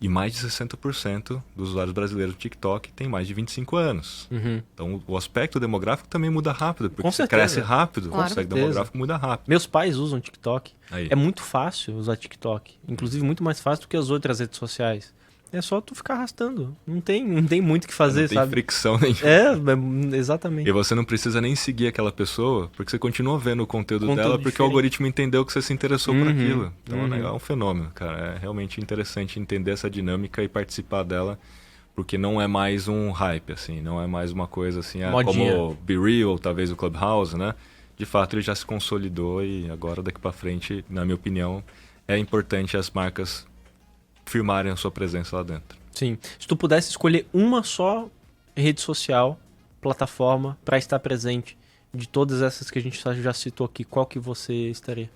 E mais de 60% dos usuários brasileiros do TikTok tem mais de 25 anos. Então o aspecto demográfico também muda rápido, porque você cresce rápido, o aspecto demográfico muda rápido. Meus pais usam TikTok. Aí. É muito fácil usar TikTok. Inclusive muito mais fácil do que as outras redes sociais. É só tu ficar arrastando. Não tem muito o que fazer, sabe? Não tem fricção nenhuma. Exatamente. E você não precisa nem seguir aquela pessoa, porque você continua vendo o conteúdo dela, porque diferente. O algoritmo entendeu que você se interessou por aquilo. Então é um fenômeno, cara. É realmente interessante entender essa dinâmica e participar dela, porque não é mais um hype, assim. Não é mais uma coisa assim, como Be Real, ou talvez o Clubhouse, né? De fato, ele já se consolidou e agora, daqui pra frente, na minha opinião, é importante as marcas firmarem a sua presença lá dentro. Sim. Se tu pudesse escolher uma só rede social, plataforma, para estar presente de todas essas que a gente já citou aqui, qual que você estaria?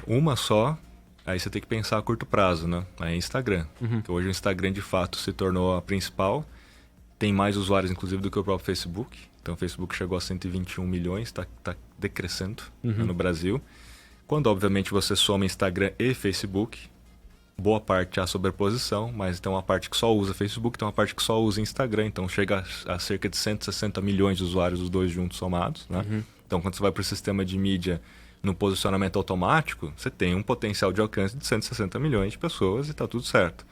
Uma só, aí você tem que pensar a curto prazo, né? Aí é Instagram. Porque hoje o Instagram, de fato, se tornou a principal. Tem mais usuários, inclusive, do que o próprio Facebook. Então o Facebook chegou a 121 milhões, está decrescendo no Brasil. Quando, obviamente, você soma Instagram e Facebook, boa parte há sobreposição, mas tem uma parte que só usa Facebook, tem uma parte que só usa Instagram, então chega a cerca de 160 milhões de usuários, os dois juntos somados, né? Então, quando você vai para o sistema de mídia no posicionamento automático, você tem um potencial de alcance de 160 milhões de pessoas e está tudo certo.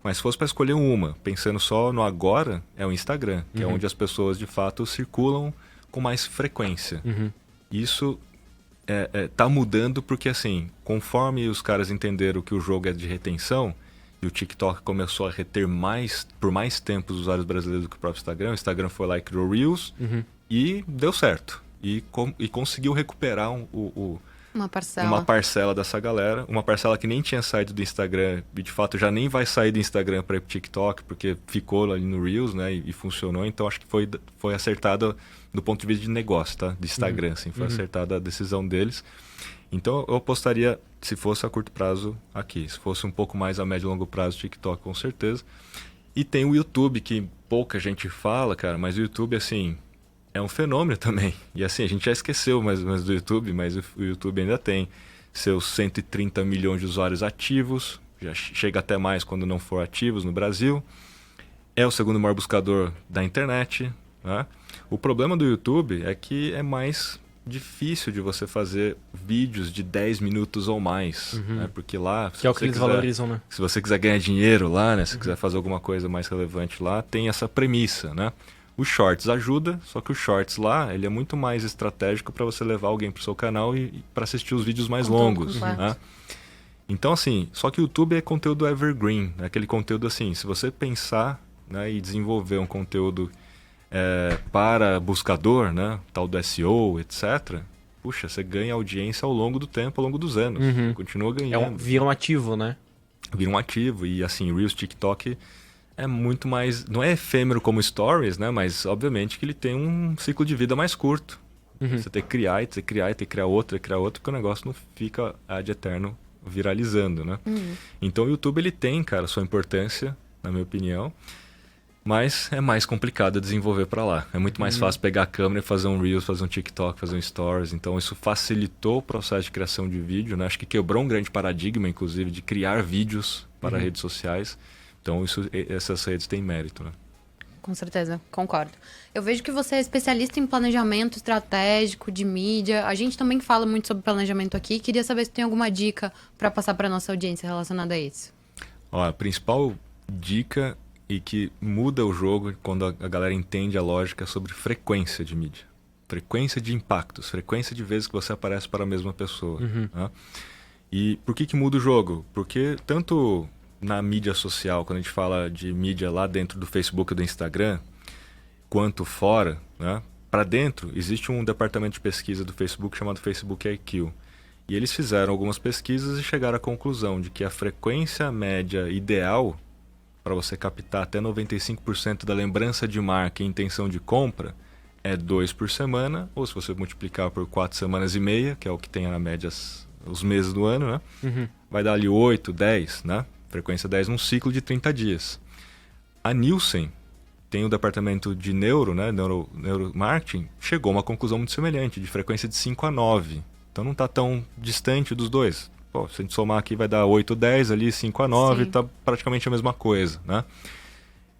Mas se fosse para escolher uma, pensando só no agora, é o Instagram, que é onde as pessoas de fato circulam com mais frequência. Isso tá mudando porque, assim, conforme os caras entenderam que o jogo é de retenção, e o TikTok começou a reter por mais tempo os usuários brasileiros do que o próprio Instagram, o Instagram foi lá e criou Reels, e deu certo. E conseguiu recuperar uma parcela dessa galera, uma parcela que nem tinha saído do Instagram, e de fato já nem vai sair do Instagram para ir pro TikTok, porque ficou ali no Reels, né, e funcionou. Então acho que foi acertada do ponto de vista de negócio, tá? De Instagram, assim, foi acertada a decisão deles. Então eu apostaria, se fosse a curto prazo, aqui. Se fosse um pouco mais a médio e longo prazo, TikTok, com certeza. E tem o YouTube, que pouca gente fala, cara, mas o YouTube, assim, é um fenômeno também. E assim, a gente já esqueceu mais ou menos do YouTube, mas o YouTube ainda tem seus 130 milhões de usuários ativos, já chega até mais quando não for ativos no Brasil. É o segundo maior buscador da internet, né? O problema do YouTube é que é mais difícil de você fazer vídeos de 10 minutos ou mais, né? Porque lá... Que é o que eles valorizam, né? Se você quiser ganhar dinheiro lá, né? Se quiser fazer alguma coisa mais relevante lá, tem essa premissa, né? O Shorts ajuda, só que o Shorts lá, ele é muito mais estratégico para você levar alguém para o seu canal e para assistir os vídeos mais longos, né? Então, assim, só que o YouTube é conteúdo evergreen, né? Aquele conteúdo assim, se você pensar, né, e desenvolver um conteúdo para buscador, né, tal do SEO, etc., puxa, você ganha audiência ao longo do tempo, ao longo dos anos. Continua ganhando. Vira um ativo, né? Vira um ativo. E assim, Reels, TikTok é muito mais... Não é efêmero como Stories, né? Mas obviamente que ele tem um ciclo de vida mais curto. Você tem que criar, tem que criar outro, porque o negócio não fica ad eterno viralizando, né? Então o YouTube, ele tem, cara, sua importância, na minha opinião. Mas é mais complicado de desenvolver para lá. É muito mais fácil pegar a câmera e fazer um Reels, fazer um TikTok, fazer um Stories. Então isso facilitou o processo de criação de vídeo, né? Acho que quebrou um grande paradigma, inclusive, de criar vídeos para redes sociais. Então essas redes têm mérito, né? Com certeza, concordo. Eu vejo que você é especialista em planejamento estratégico de mídia. A gente também fala muito sobre planejamento aqui. Queria saber se tem alguma dica para passar para nossa audiência relacionada a isso. Ó, a principal dica e que muda o jogo quando a galera entende a lógica sobre frequência de mídia. Frequência de impactos, frequência de vezes que você aparece para a mesma pessoa. Né? E por que muda o jogo? Porque tanto na mídia social, quando a gente fala de mídia lá dentro do Facebook e do Instagram, quanto fora, né? Para dentro, existe um departamento de pesquisa do Facebook chamado Facebook IQ. E eles fizeram algumas pesquisas e chegaram à conclusão de que a frequência média ideal para você captar até 95% da lembrança de marca e intenção de compra é 2 por semana, ou se você multiplicar por 4 semanas e meia, que é o que tem na média os meses do ano, né? Vai dar ali 8, 10, né? Frequência 10 num ciclo de 30 dias. A Nielsen tem o departamento de neuromarketing, chegou a uma conclusão muito semelhante, de frequência de 5 a 9. Então não está tão distante dos dois. Pô, se a gente somar aqui vai dar 8, 10, ali 5 a 9, está praticamente a mesma coisa, né?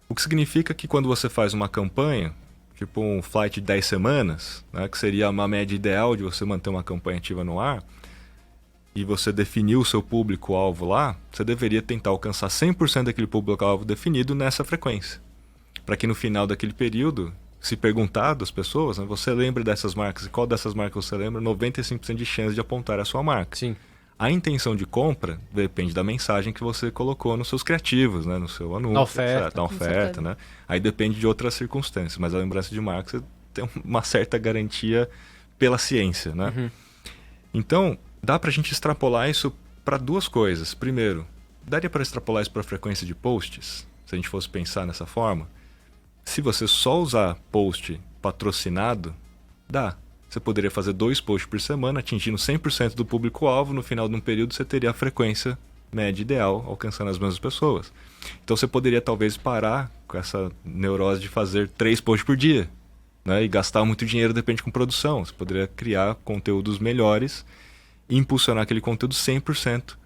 O que significa que quando você faz uma campanha, tipo um flight de 10 semanas, né, que seria uma média ideal de você manter uma campanha ativa no ar, e você definiu o seu público-alvo lá, você deveria tentar alcançar 100% daquele público-alvo definido nessa frequência. Para que no final daquele período, se perguntar das pessoas, né, você lembra dessas marcas, e qual dessas marcas você lembra, 95% de chance de apontar a sua marca. Sim. A intenção de compra depende da mensagem que você colocou nos seus criativos, né, no seu anúncio, da oferta, né? Aí depende de outras circunstâncias, mas a lembrança de marca você tem uma certa garantia pela ciência, né? Então, dá para a gente extrapolar isso para duas coisas. Primeiro, daria para extrapolar isso para a frequência de posts, se a gente fosse pensar nessa forma. Se você só usar post patrocinado, dá. Você poderia fazer 2 posts por semana, atingindo 100% do público-alvo. No final de um período, você teria a frequência média ideal, alcançando as mesmas pessoas. Então, você poderia talvez parar com essa neurose de fazer 3 posts por dia, né? E gastar muito dinheiro, depende com produção. Você poderia criar conteúdos melhores e impulsionar aquele conteúdo 100%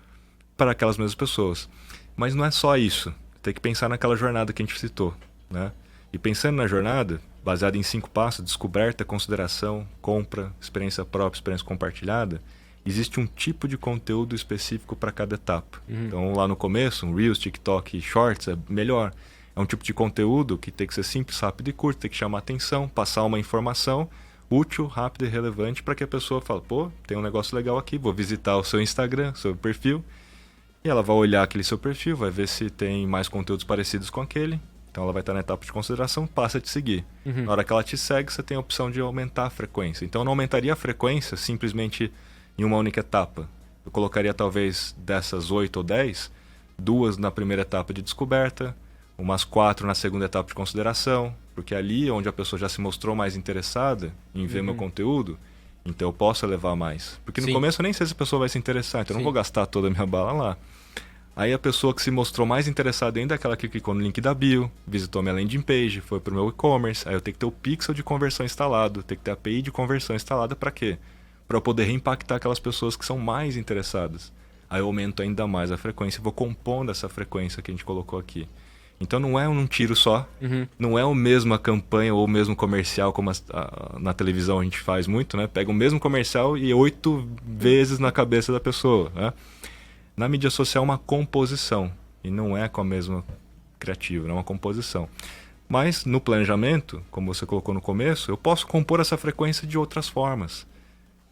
para aquelas mesmas pessoas. Mas não é só isso. Tem que pensar naquela jornada que a gente citou, né? E pensando na jornada, baseada em 5 passos: descoberta, consideração, compra, experiência própria, experiência compartilhada, existe um tipo de conteúdo específico para cada etapa. Então, lá no começo, um Reels, TikTok e Shorts é melhor. É um tipo de conteúdo que tem que ser simples, rápido e curto, tem que chamar atenção, passar uma informação. útil, rápido e relevante para que a pessoa fale, pô, tem um negócio legal aqui, vou visitar o seu Instagram, seu perfil. E ela vai olhar aquele seu perfil, vai ver se tem mais conteúdos parecidos com aquele. Então ela vai estar na etapa de consideração, passa a te seguir. Na hora que ela te segue, você tem a opção de aumentar a frequência. Então eu não aumentaria a frequência simplesmente em uma única etapa. Eu colocaria talvez dessas 8 ou 10, 2 na primeira etapa de descoberta, umas 4 na segunda etapa de consideração, porque ali é onde a pessoa já se mostrou mais interessada em ver meu conteúdo, então eu posso elevar mais. Porque no começo eu nem sei se a pessoa vai se interessar, então eu não vou gastar toda a minha bala lá. Aí a pessoa que se mostrou mais interessada ainda é aquela que clicou no link da bio, visitou minha landing page, foi pro meu e-commerce, aí eu tenho que ter o pixel de conversão instalado, tenho que ter a API de conversão instalada para quê? Para eu poder reimpactar aquelas pessoas que são mais interessadas. Aí eu aumento ainda mais a frequência e vou compondo essa frequência que a gente colocou aqui. Então não é um tiro só, não é a mesma campanha ou o mesmo comercial como na televisão a gente faz muito, né? Pega o mesmo comercial e 8 vezes na cabeça da pessoa, né? Na mídia social é uma composição e não é com a mesma criativa, é uma composição. Mas no planejamento, como você colocou no começo, eu posso compor essa frequência de outras formas.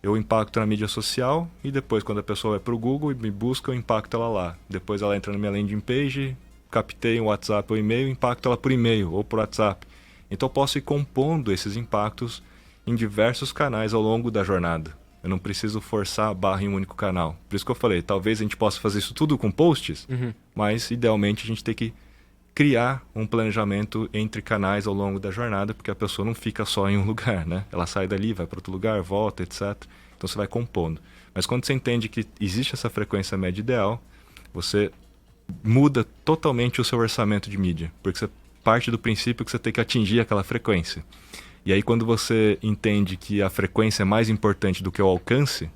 Eu impacto na mídia social e depois quando a pessoa vai para o Google e me busca, eu impacto ela lá. Depois ela entra na minha landing page, captei um WhatsApp ou e-mail, impacto ela por e-mail ou por WhatsApp. Então eu posso ir compondo esses impactos em diversos canais ao longo da jornada. Eu não preciso forçar a barra em um único canal. Por isso que eu falei, talvez a gente possa fazer isso tudo com posts, mas idealmente a gente tem que criar um planejamento entre canais ao longo da jornada, porque a pessoa não fica só em um lugar, né? Ela sai dali, vai para outro lugar, volta, etc. Então você vai compondo. Mas quando você entende que existe essa frequência média ideal, você muda totalmente o seu orçamento de mídia, porque você parte do princípio que você tem que atingir aquela frequência. E aí quando você entende que a frequência é mais importante do que o alcance,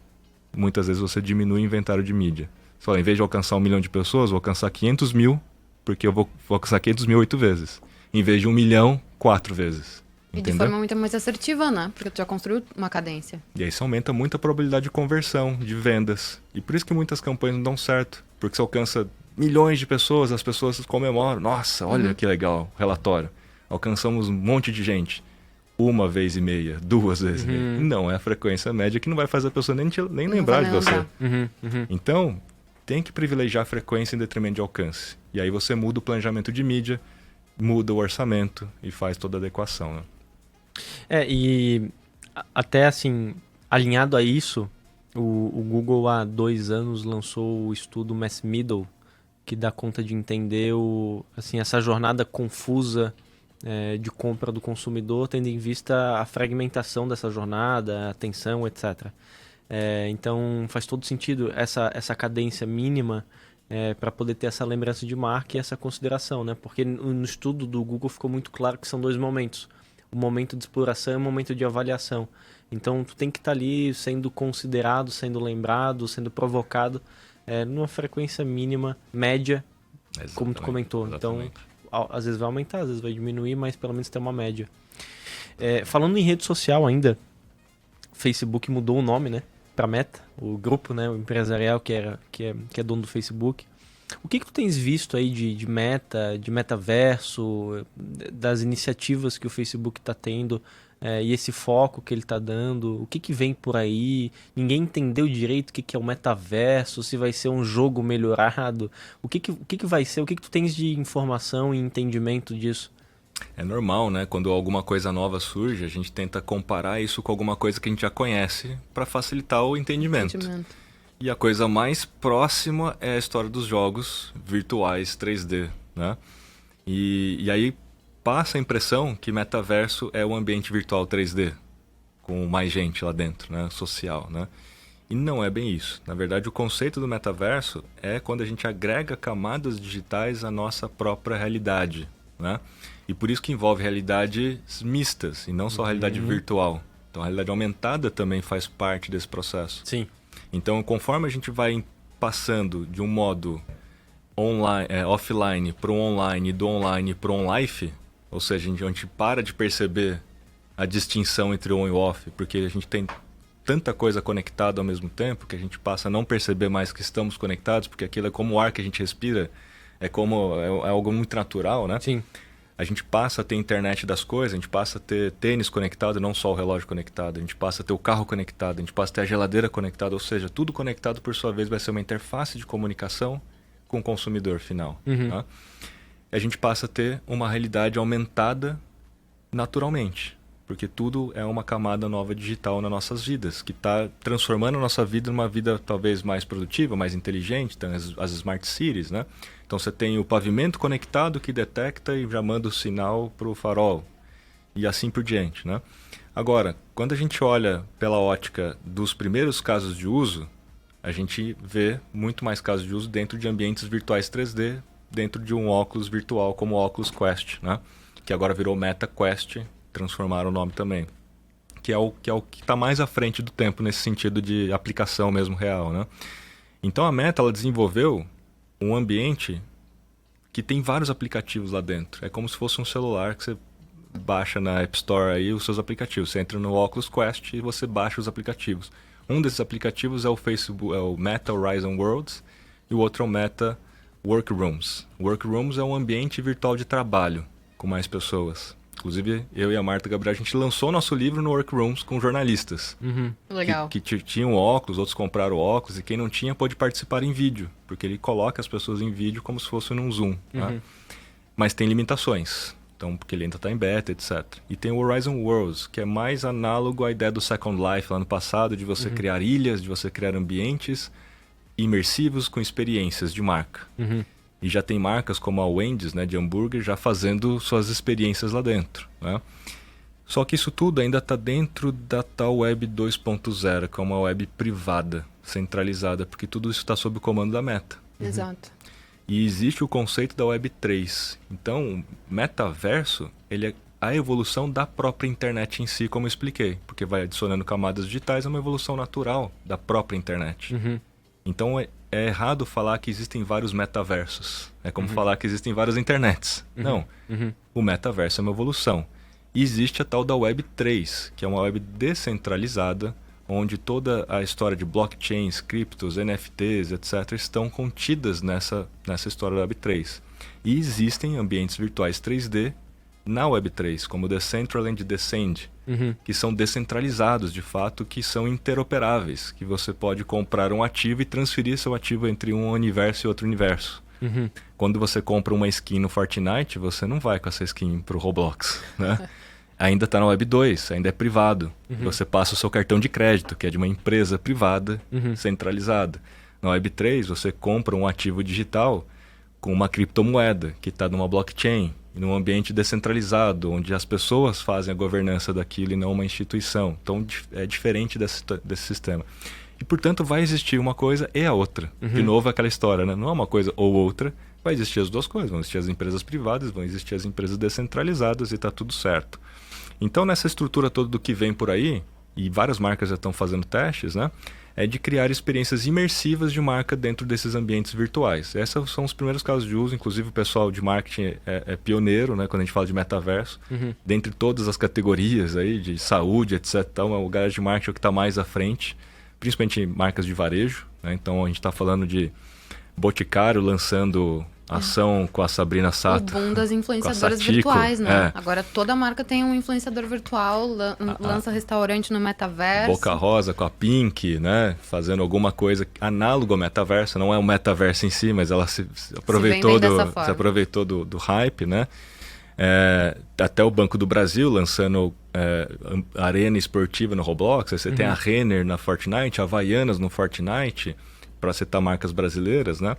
muitas vezes você diminui o inventário de mídia. Você fala, em vez de alcançar 1 milhão de pessoas, vou alcançar 500 mil, porque eu vou alcançar 500 mil 8 vezes. Em vez de 1 milhão, 4 vezes. E Entendeu? de forma muito mais assertiva, né? Porque tu já construiu uma cadência. E aí isso aumenta muito a probabilidade de conversão, de vendas. E por isso que muitas campanhas não dão certo. Porque você alcança milhões de pessoas, as pessoas comemoram. Nossa, olha que legal o relatório. Alcançamos um monte de gente. 1 vez e meia, 2 vezes e meia. Não é a frequência média que não vai fazer a pessoa nem lembrar de você. Então, tem que privilegiar a frequência em detrimento de alcance. E aí você muda o planejamento de mídia, muda o orçamento e faz toda a adequação, né? E até assim, alinhado a isso, o Google há 2 anos lançou o estudo Mass Middle, que dá conta de entender essa jornada confusa de compra do consumidor, tendo em vista a fragmentação dessa jornada, a atenção, etc. Então faz todo sentido essa cadência mínima para poder ter essa lembrança de marca e essa consideração, né? Porque no estudo do Google ficou muito claro que são 2 momentos. O momento de exploração e o momento de avaliação. Então tu tem que estar ali sendo considerado, sendo lembrado, sendo provocado numa frequência mínima, média, como tu comentou. Exatamente. Então às vezes vai aumentar, às vezes vai diminuir, mas pelo menos tem uma média. Falando em rede social ainda, o Facebook mudou o nome, né, para Meta, o grupo, né, o empresarial que é dono do Facebook. O que tu tens visto aí de meta, de metaverso, das iniciativas que o Facebook está tendo e esse foco que ele está dando? O que vem por aí? Ninguém entendeu direito o que é o metaverso, se vai ser um jogo melhorado. O que vai ser? O que tu tens de informação e entendimento disso? É normal, né? Quando alguma coisa nova surge, a gente tenta comparar isso com alguma coisa que a gente já conhece para facilitar o entendimento. E a coisa mais próxima é a história dos jogos virtuais 3D, né? E aí passa a impressão que metaverso é um ambiente virtual 3D, com mais gente lá dentro, né? Social, né? E não é bem isso. Na verdade, o conceito do metaverso é quando a gente agrega camadas digitais à nossa própria realidade, né? E por isso que envolve realidades mistas, e não só realidade virtual. Então a realidade aumentada também faz parte desse processo. Sim. Então, conforme a gente vai passando de um modo offline para o online, do online para o on-life, ou seja, a gente para de perceber a distinção entre on e off, porque a gente tem tanta coisa conectada ao mesmo tempo que a gente passa a não perceber mais que estamos conectados, porque aquilo é como o ar que a gente respira, é algo muito natural, né? Sim. A gente passa a ter internet das coisas, a gente passa a ter tênis conectado, não só o relógio conectado. A gente passa a ter o carro conectado, a gente passa a ter a geladeira conectada. Ou seja, tudo conectado, por sua vez, vai ser uma interface de comunicação com o consumidor final. Tá? A gente passa a ter uma realidade aumentada naturalmente. Porque tudo é uma camada nova digital nas nossas vidas, que está transformando a nossa vida numa vida talvez mais produtiva, mais inteligente, então as smart cities, né? Então você tem o pavimento conectado que detecta e já manda o sinal para o farol, e assim por diante, né? Agora, quando a gente olha pela ótica dos primeiros casos de uso, a gente vê muito mais casos de uso dentro de ambientes virtuais 3D, dentro de um óculos virtual como o Oculus Quest, né? Que agora virou Meta Quest, transformaram o nome também, que é o que está mais à frente do tempo nesse sentido de aplicação mesmo real, né? Então a Meta, ela desenvolveu um ambiente que tem vários aplicativos lá dentro. É como se fosse um celular que você baixa na App Store aí os seus aplicativos. Você entra no Oculus Quest e você baixa os aplicativos. Um desses aplicativos é o Facebook, é o Meta Horizon Worlds, e o outro é o Meta Workrooms. Workrooms é um ambiente virtual de trabalho com mais pessoas. Inclusive, eu e a Marta Gabriel, a gente lançou nosso livro no Workrooms com jornalistas. Legal. Que tinham óculos, outros compraram óculos, e quem não tinha pôde participar em vídeo, porque ele coloca as pessoas em vídeo como se fosse num Zoom. Tá? Mas tem limitações, então, porque ele ainda está em beta, etc. E tem o Horizon Worlds, que é mais análogo à ideia do Second Life lá no passado, de você criar ilhas, de você criar ambientes imersivos com experiências de marca. E já tem marcas como a Wendy's, né, de hambúrguer, já fazendo suas experiências lá dentro. Né? Só que isso tudo ainda está dentro da tal Web 2.0, que é uma web privada, centralizada, porque tudo isso está sob o comando da Meta. Exato. E existe o conceito da Web 3. Então, o metaverso, ele é a evolução da própria internet em si, como eu expliquei. Porque vai adicionando camadas digitais, é uma evolução natural da própria internet. Então, é errado falar que existem vários metaversos. É como falar que existem várias internets. Não. O metaverso é uma evolução. E existe a tal da Web 3, que é uma web descentralizada, onde toda a história de blockchains, criptos, NFTs, etc., estão contidas nessa história da Web 3. E existem ambientes virtuais 3D na Web 3, como Decentraland e Descend, que são descentralizados de fato, que são interoperáveis, que você pode comprar um ativo e transferir seu ativo entre um universo e outro universo. Quando você compra uma skin no Fortnite, você não vai com essa skin pro Roblox, né? Ainda está na Web 2, ainda é privado. Você passa o seu cartão de crédito, que é de uma empresa privada centralizada. Na Web 3, você compra um ativo digital com uma criptomoeda, que está numa blockchain, num ambiente descentralizado, onde as pessoas fazem a governança daquilo e não uma instituição. Então, é diferente desse sistema. E, portanto, vai existir uma coisa e a outra. De novo, aquela história, né? Não é uma coisa ou outra, vai existir as duas coisas. Vão existir as empresas privadas, vão existir as empresas descentralizadas e está tudo certo. Então, nessa estrutura toda do que vem por aí, e várias marcas já estão fazendo testes, né? É de criar experiências imersivas de marca dentro desses ambientes virtuais. Esses são os primeiros casos de uso, inclusive o pessoal de marketing é pioneiro, né, quando a gente fala de metaverso. Dentre todas as categorias aí, de saúde, etc. Então, o galera de marketing é o que está mais à frente, principalmente marcas de varejo. Né? Então, a gente está falando de Boticário lançando ação com a Sabrina Sato. O boom das influenciadoras virtuais, né? Agora toda marca tem um influenciador virtual, lança restaurante no metaverso. Boca Rosa com a Pink, né? Fazendo alguma coisa análogo ao metaverso. Não é um metaverso em si, mas ela se aproveitou do hype, né? Até o Banco do Brasil lançando arena esportiva no Roblox. Você tem a Renner na Fortnite, a Havaianas no Fortnite, para citar marcas brasileiras, né?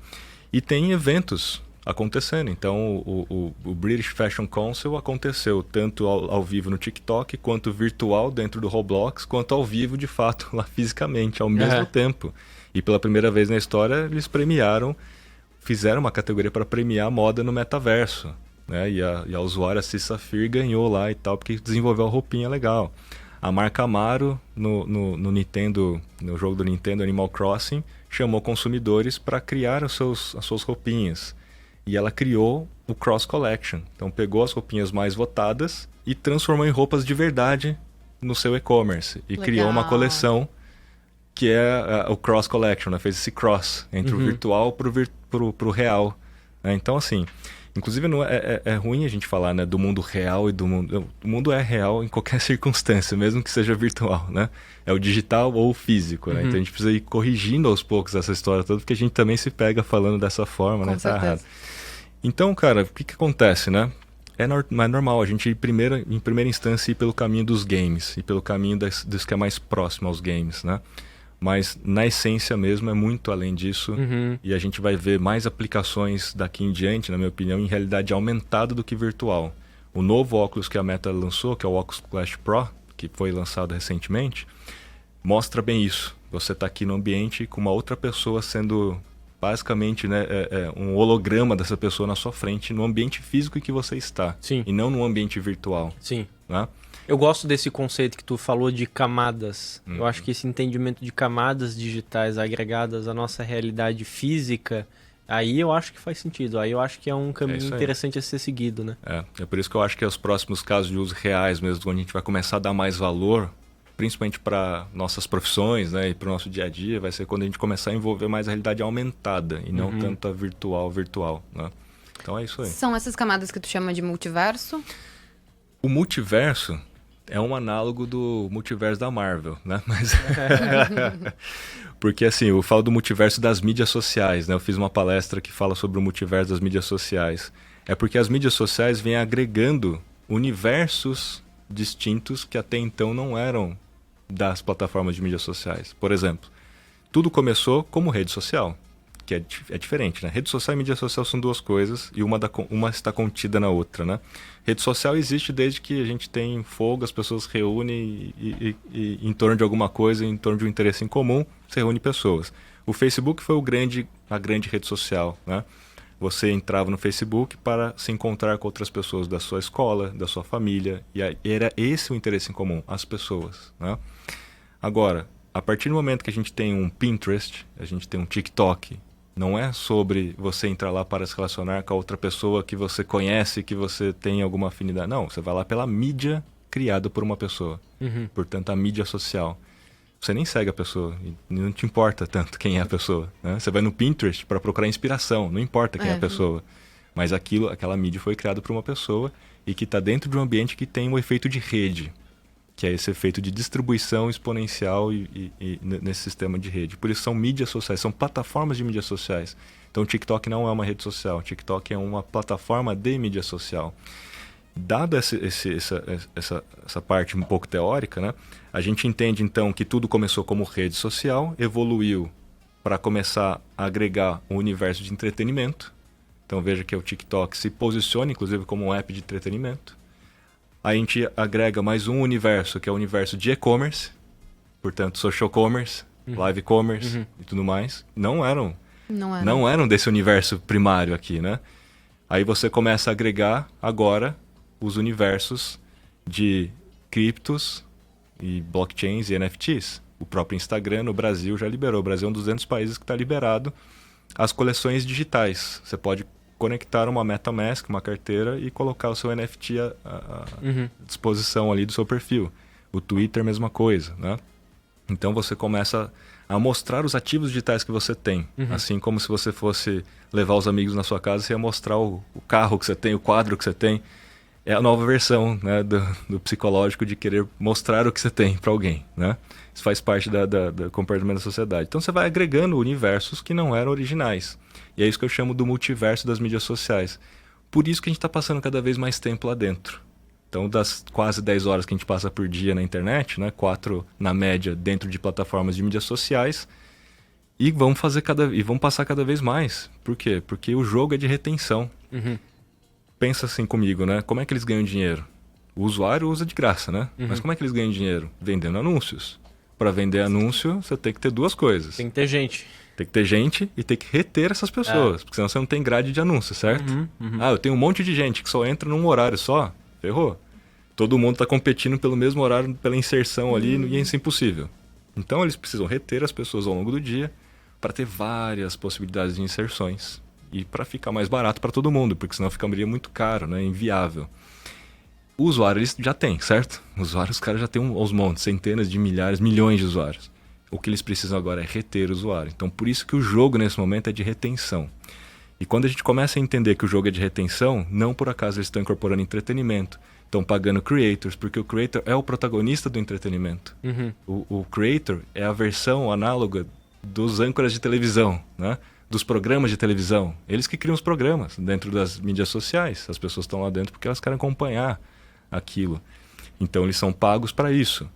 E tem eventos acontecendo. Então, o British Fashion Council aconteceu tanto ao vivo no TikTok, quanto virtual dentro do Roblox, quanto ao vivo, de fato, lá fisicamente, ao mesmo tempo. E pela primeira vez na história, eles fizeram uma categoria para premiar moda no metaverso. Né? E a usuária Cissa Safir ganhou lá e tal, porque desenvolveu a roupinha legal. A marca Amaro, no Nintendo, no jogo do Nintendo Animal Crossing, chamou consumidores para criar as suas roupinhas. E ela criou o Cross Collection. Então pegou as roupinhas mais votadas e transformou em roupas de verdade no seu e-commerce. E criou uma coleção que é o Cross Collection, né? Fez esse cross entre o virtual para o real. Né? Então, assim, Inclusive, é ruim a gente falar, né, do mundo real e do mundo... O mundo é real em qualquer circunstância, mesmo que seja virtual, né? É o digital ou o físico, né? Então a gente precisa ir corrigindo aos poucos essa história toda, porque a gente também se pega falando dessa forma, né? Tá errado. Então, cara, o que acontece, né? É normal a gente, em primeira instância, ir pelo caminho dos games, e pelo caminho dos que é mais próximo aos games, né? Mas, na essência mesmo, é muito além disso. E a gente vai ver mais aplicações daqui em diante, na minha opinião, em realidade aumentada do que virtual. O novo óculos que a Meta lançou, que é o Oculus Quest Pro, que foi lançado recentemente, mostra bem isso. Você está aqui no ambiente com uma outra pessoa sendo, basicamente, né, um holograma dessa pessoa na sua frente, no ambiente físico em que você está. Sim. E não no ambiente virtual. Sim. Né? Eu gosto desse conceito que tu falou de camadas. Eu acho que esse entendimento de camadas digitais agregadas à nossa realidade física, aí eu acho que faz sentido. Aí eu acho que é um caminho interessante a ser seguido, né? É por isso que eu acho que os próximos casos de uso reais mesmo, onde a gente vai começar a dar mais valor, principalmente para nossas profissões, né, e para o nosso dia a dia, vai ser quando a gente começar a envolver mais a realidade aumentada e não tanto a virtual, né? Então é isso aí. São essas camadas que tu chama de multiverso? O multiverso é um análogo do multiverso da Marvel, né? Mas porque assim, eu falo do multiverso das mídias sociais, né? Eu fiz uma palestra que fala sobre o multiverso das mídias sociais. É porque as mídias sociais vêm agregando universos distintos que até então não eram das plataformas de mídias sociais. Por exemplo, tudo começou como rede social, que é diferente, né? Rede social e mídia social são duas coisas e uma está contida na outra, né? Rede social existe desde que a gente tem fogo, as pessoas se reúnem e em torno de alguma coisa, em torno de um interesse em comum, se reúne pessoas. O Facebook foi a grande rede social, né? Você entrava no Facebook para se encontrar com outras pessoas da sua escola, da sua família, e era esse o interesse em comum, as pessoas, né? Agora, a partir do momento que a gente tem um Pinterest, a gente tem um TikTok, não é sobre você entrar lá para se relacionar com a outra pessoa que você conhece, que você tem alguma afinidade. Não, você vai lá pela mídia criada por uma pessoa. Portanto, a mídia social. Você nem segue a pessoa, e não te importa tanto quem é a pessoa, né? Você vai no Pinterest para procurar inspiração, não importa quem é a pessoa. Mas aquela mídia foi criada por uma pessoa e que está dentro de um ambiente que tem um efeito de rede, que é esse efeito de distribuição exponencial e nesse sistema de rede. Por isso são mídias sociais, são plataformas de mídias sociais. Então o TikTok não é uma rede social, o TikTok é uma plataforma de mídia social. Dada essa parte um pouco teórica, né, a gente entende então que tudo começou como rede social, evoluiu para começar a agregar um universo de entretenimento. Então veja que o TikTok se posiciona inclusive como um app de entretenimento. A gente agrega mais um universo, que é o universo de e-commerce, portanto, social commerce, live commerce e tudo mais. Não eram desse universo primário aqui, né? Aí você começa a agregar agora os universos de criptos e blockchains e NFTs. O próprio Instagram no Brasil já liberou. O Brasil é um dos 200 países que está liberado as coleções digitais. Você pode conectar uma MetaMask, uma carteira, e colocar o seu NFT à disposição ali do seu perfil. O Twitter, mesma coisa, né? Então você começa a mostrar os ativos digitais que você tem. Assim como se você fosse levar os amigos na sua casa, você ia mostrar o carro que você tem, o quadro que você tem. É a nova versão, né, do psicológico de querer mostrar o que você tem para alguém, né? Isso faz parte do comportamento da sociedade. Então você vai agregando universos que não eram originais. E é isso que eu chamo do multiverso das mídias sociais. Por isso que a gente está passando cada vez mais tempo lá dentro. Então, das quase 10 horas que a gente passa por dia na internet, né, 4 na média dentro de plataformas de mídias sociais, e vamos passar cada vez mais. Por quê? Porque o jogo é de retenção. Pensa assim comigo, né? Como é que eles ganham dinheiro? O usuário usa de graça, né? Mas como é que eles ganham dinheiro? Vendendo anúncios. Para vender anúncio, você tem que ter duas coisas. Tem que ter gente. Tem que ter gente e tem que reter essas pessoas. Porque senão você não tem grade de anúncio, certo? Ah, eu tenho um monte de gente que só entra num horário só. Ferrou. Todo mundo está competindo pelo mesmo horário, pela inserção ali, e isso é impossível. Então eles precisam reter as pessoas ao longo do dia para ter várias possibilidades de inserções. E para ficar mais barato para todo mundo, porque senão ficaria muito caro, né? Inviável. O usuário eles já tem, certo? O usuário, os caras já têm aos montes, centenas de milhares, milhões de usuários. O que eles precisam agora é reter o usuário. Então, por isso que o jogo, nesse momento, é de retenção. E quando a gente começa a entender que o jogo é de retenção, não por acaso eles estão incorporando entretenimento. Estão pagando creators, porque o creator é o protagonista do entretenimento. O creator é a versão análoga dos âncoras de televisão, né? Dos programas de televisão. Eles que criam os programas dentro das mídias sociais. As pessoas estão lá dentro porque elas querem acompanhar aquilo. Então eles são pagos para isso.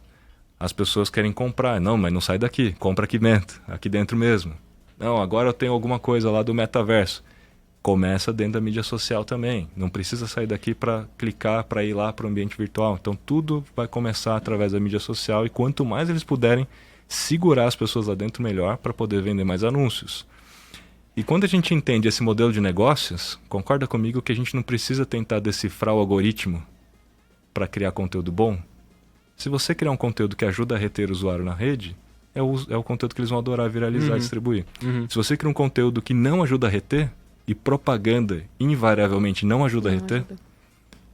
As pessoas querem comprar. Não, mas não sai daqui. Compra aqui dentro mesmo. Não, agora eu tenho alguma coisa lá do metaverso. Começa dentro da mídia social também. Não precisa sair daqui para clicar, para ir lá para o ambiente virtual. Então tudo vai começar através da mídia social e quanto mais eles puderem segurar as pessoas lá dentro, melhor, para poder vender mais anúncios. E quando a gente entende esse modelo de negócios, concorda comigo que a gente não precisa tentar decifrar o algoritmo para criar conteúdo bom? Se você criar um conteúdo que ajuda a reter o usuário na rede, é o conteúdo que eles vão adorar viralizar e distribuir. Se você cria um conteúdo que não ajuda a reter, e propaganda invariavelmente não ajuda a reter,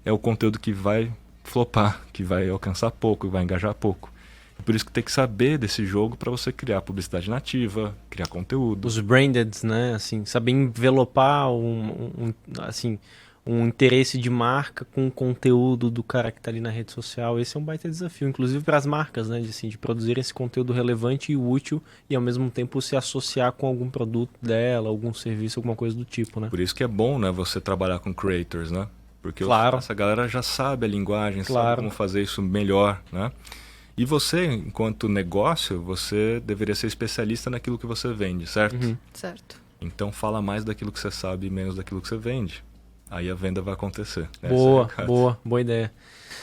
é o conteúdo que vai flopar, que vai alcançar pouco, que vai engajar pouco. E por isso que tem que saber desse jogo para você criar publicidade nativa, criar conteúdo. Os brandeds, né? Assim, saber envelopar um interesse de marca com o conteúdo do cara que está ali na rede social. Esse é um baita desafio, inclusive para as marcas, né? De produzir esse conteúdo relevante e útil e ao mesmo tempo se associar com algum produto dela, algum serviço, alguma coisa do tipo, né? Por isso que é bom, né, você trabalhar com creators, né? Porque essa galera já sabe a linguagem, sabe como fazer isso melhor, né? E você, enquanto negócio, você deveria ser especialista naquilo que você vende, certo? Certo. Então fala mais daquilo que você sabe e menos daquilo que você vende. Aí a venda vai acontecer. Boa ideia.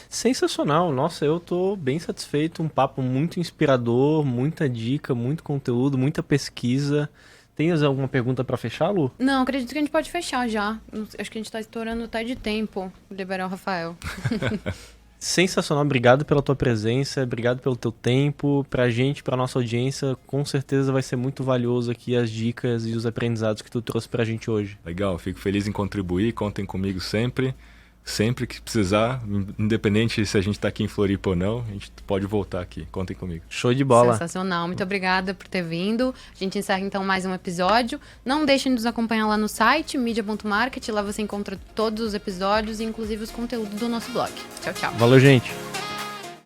Sensacional, nossa, eu tô bem satisfeito, um papo muito inspirador, muita dica, muito conteúdo, muita pesquisa. Tens alguma pergunta para fechar, Lu? Não, acredito que a gente pode fechar já. Acho que a gente tá estourando até de tempo, liberar o Rafael. Sensacional, obrigado pela tua presença, obrigado pelo teu tempo. Pra gente, pra nossa audiência, com certeza vai ser muito valioso aqui as dicas e os aprendizados que tu trouxe pra gente hoje. Legal, fico feliz em contribuir, contem comigo sempre. Sempre que precisar, independente se a gente tá aqui em Floripa ou não, a gente pode voltar aqui, contem comigo. Show de bola. Sensacional, muito obrigada por ter vindo. A gente encerra então mais um episódio. Não deixem de nos acompanhar lá no site, media.market, lá você encontra todos os episódios, inclusive os conteúdos do nosso blog. Tchau, tchau. Valeu, gente.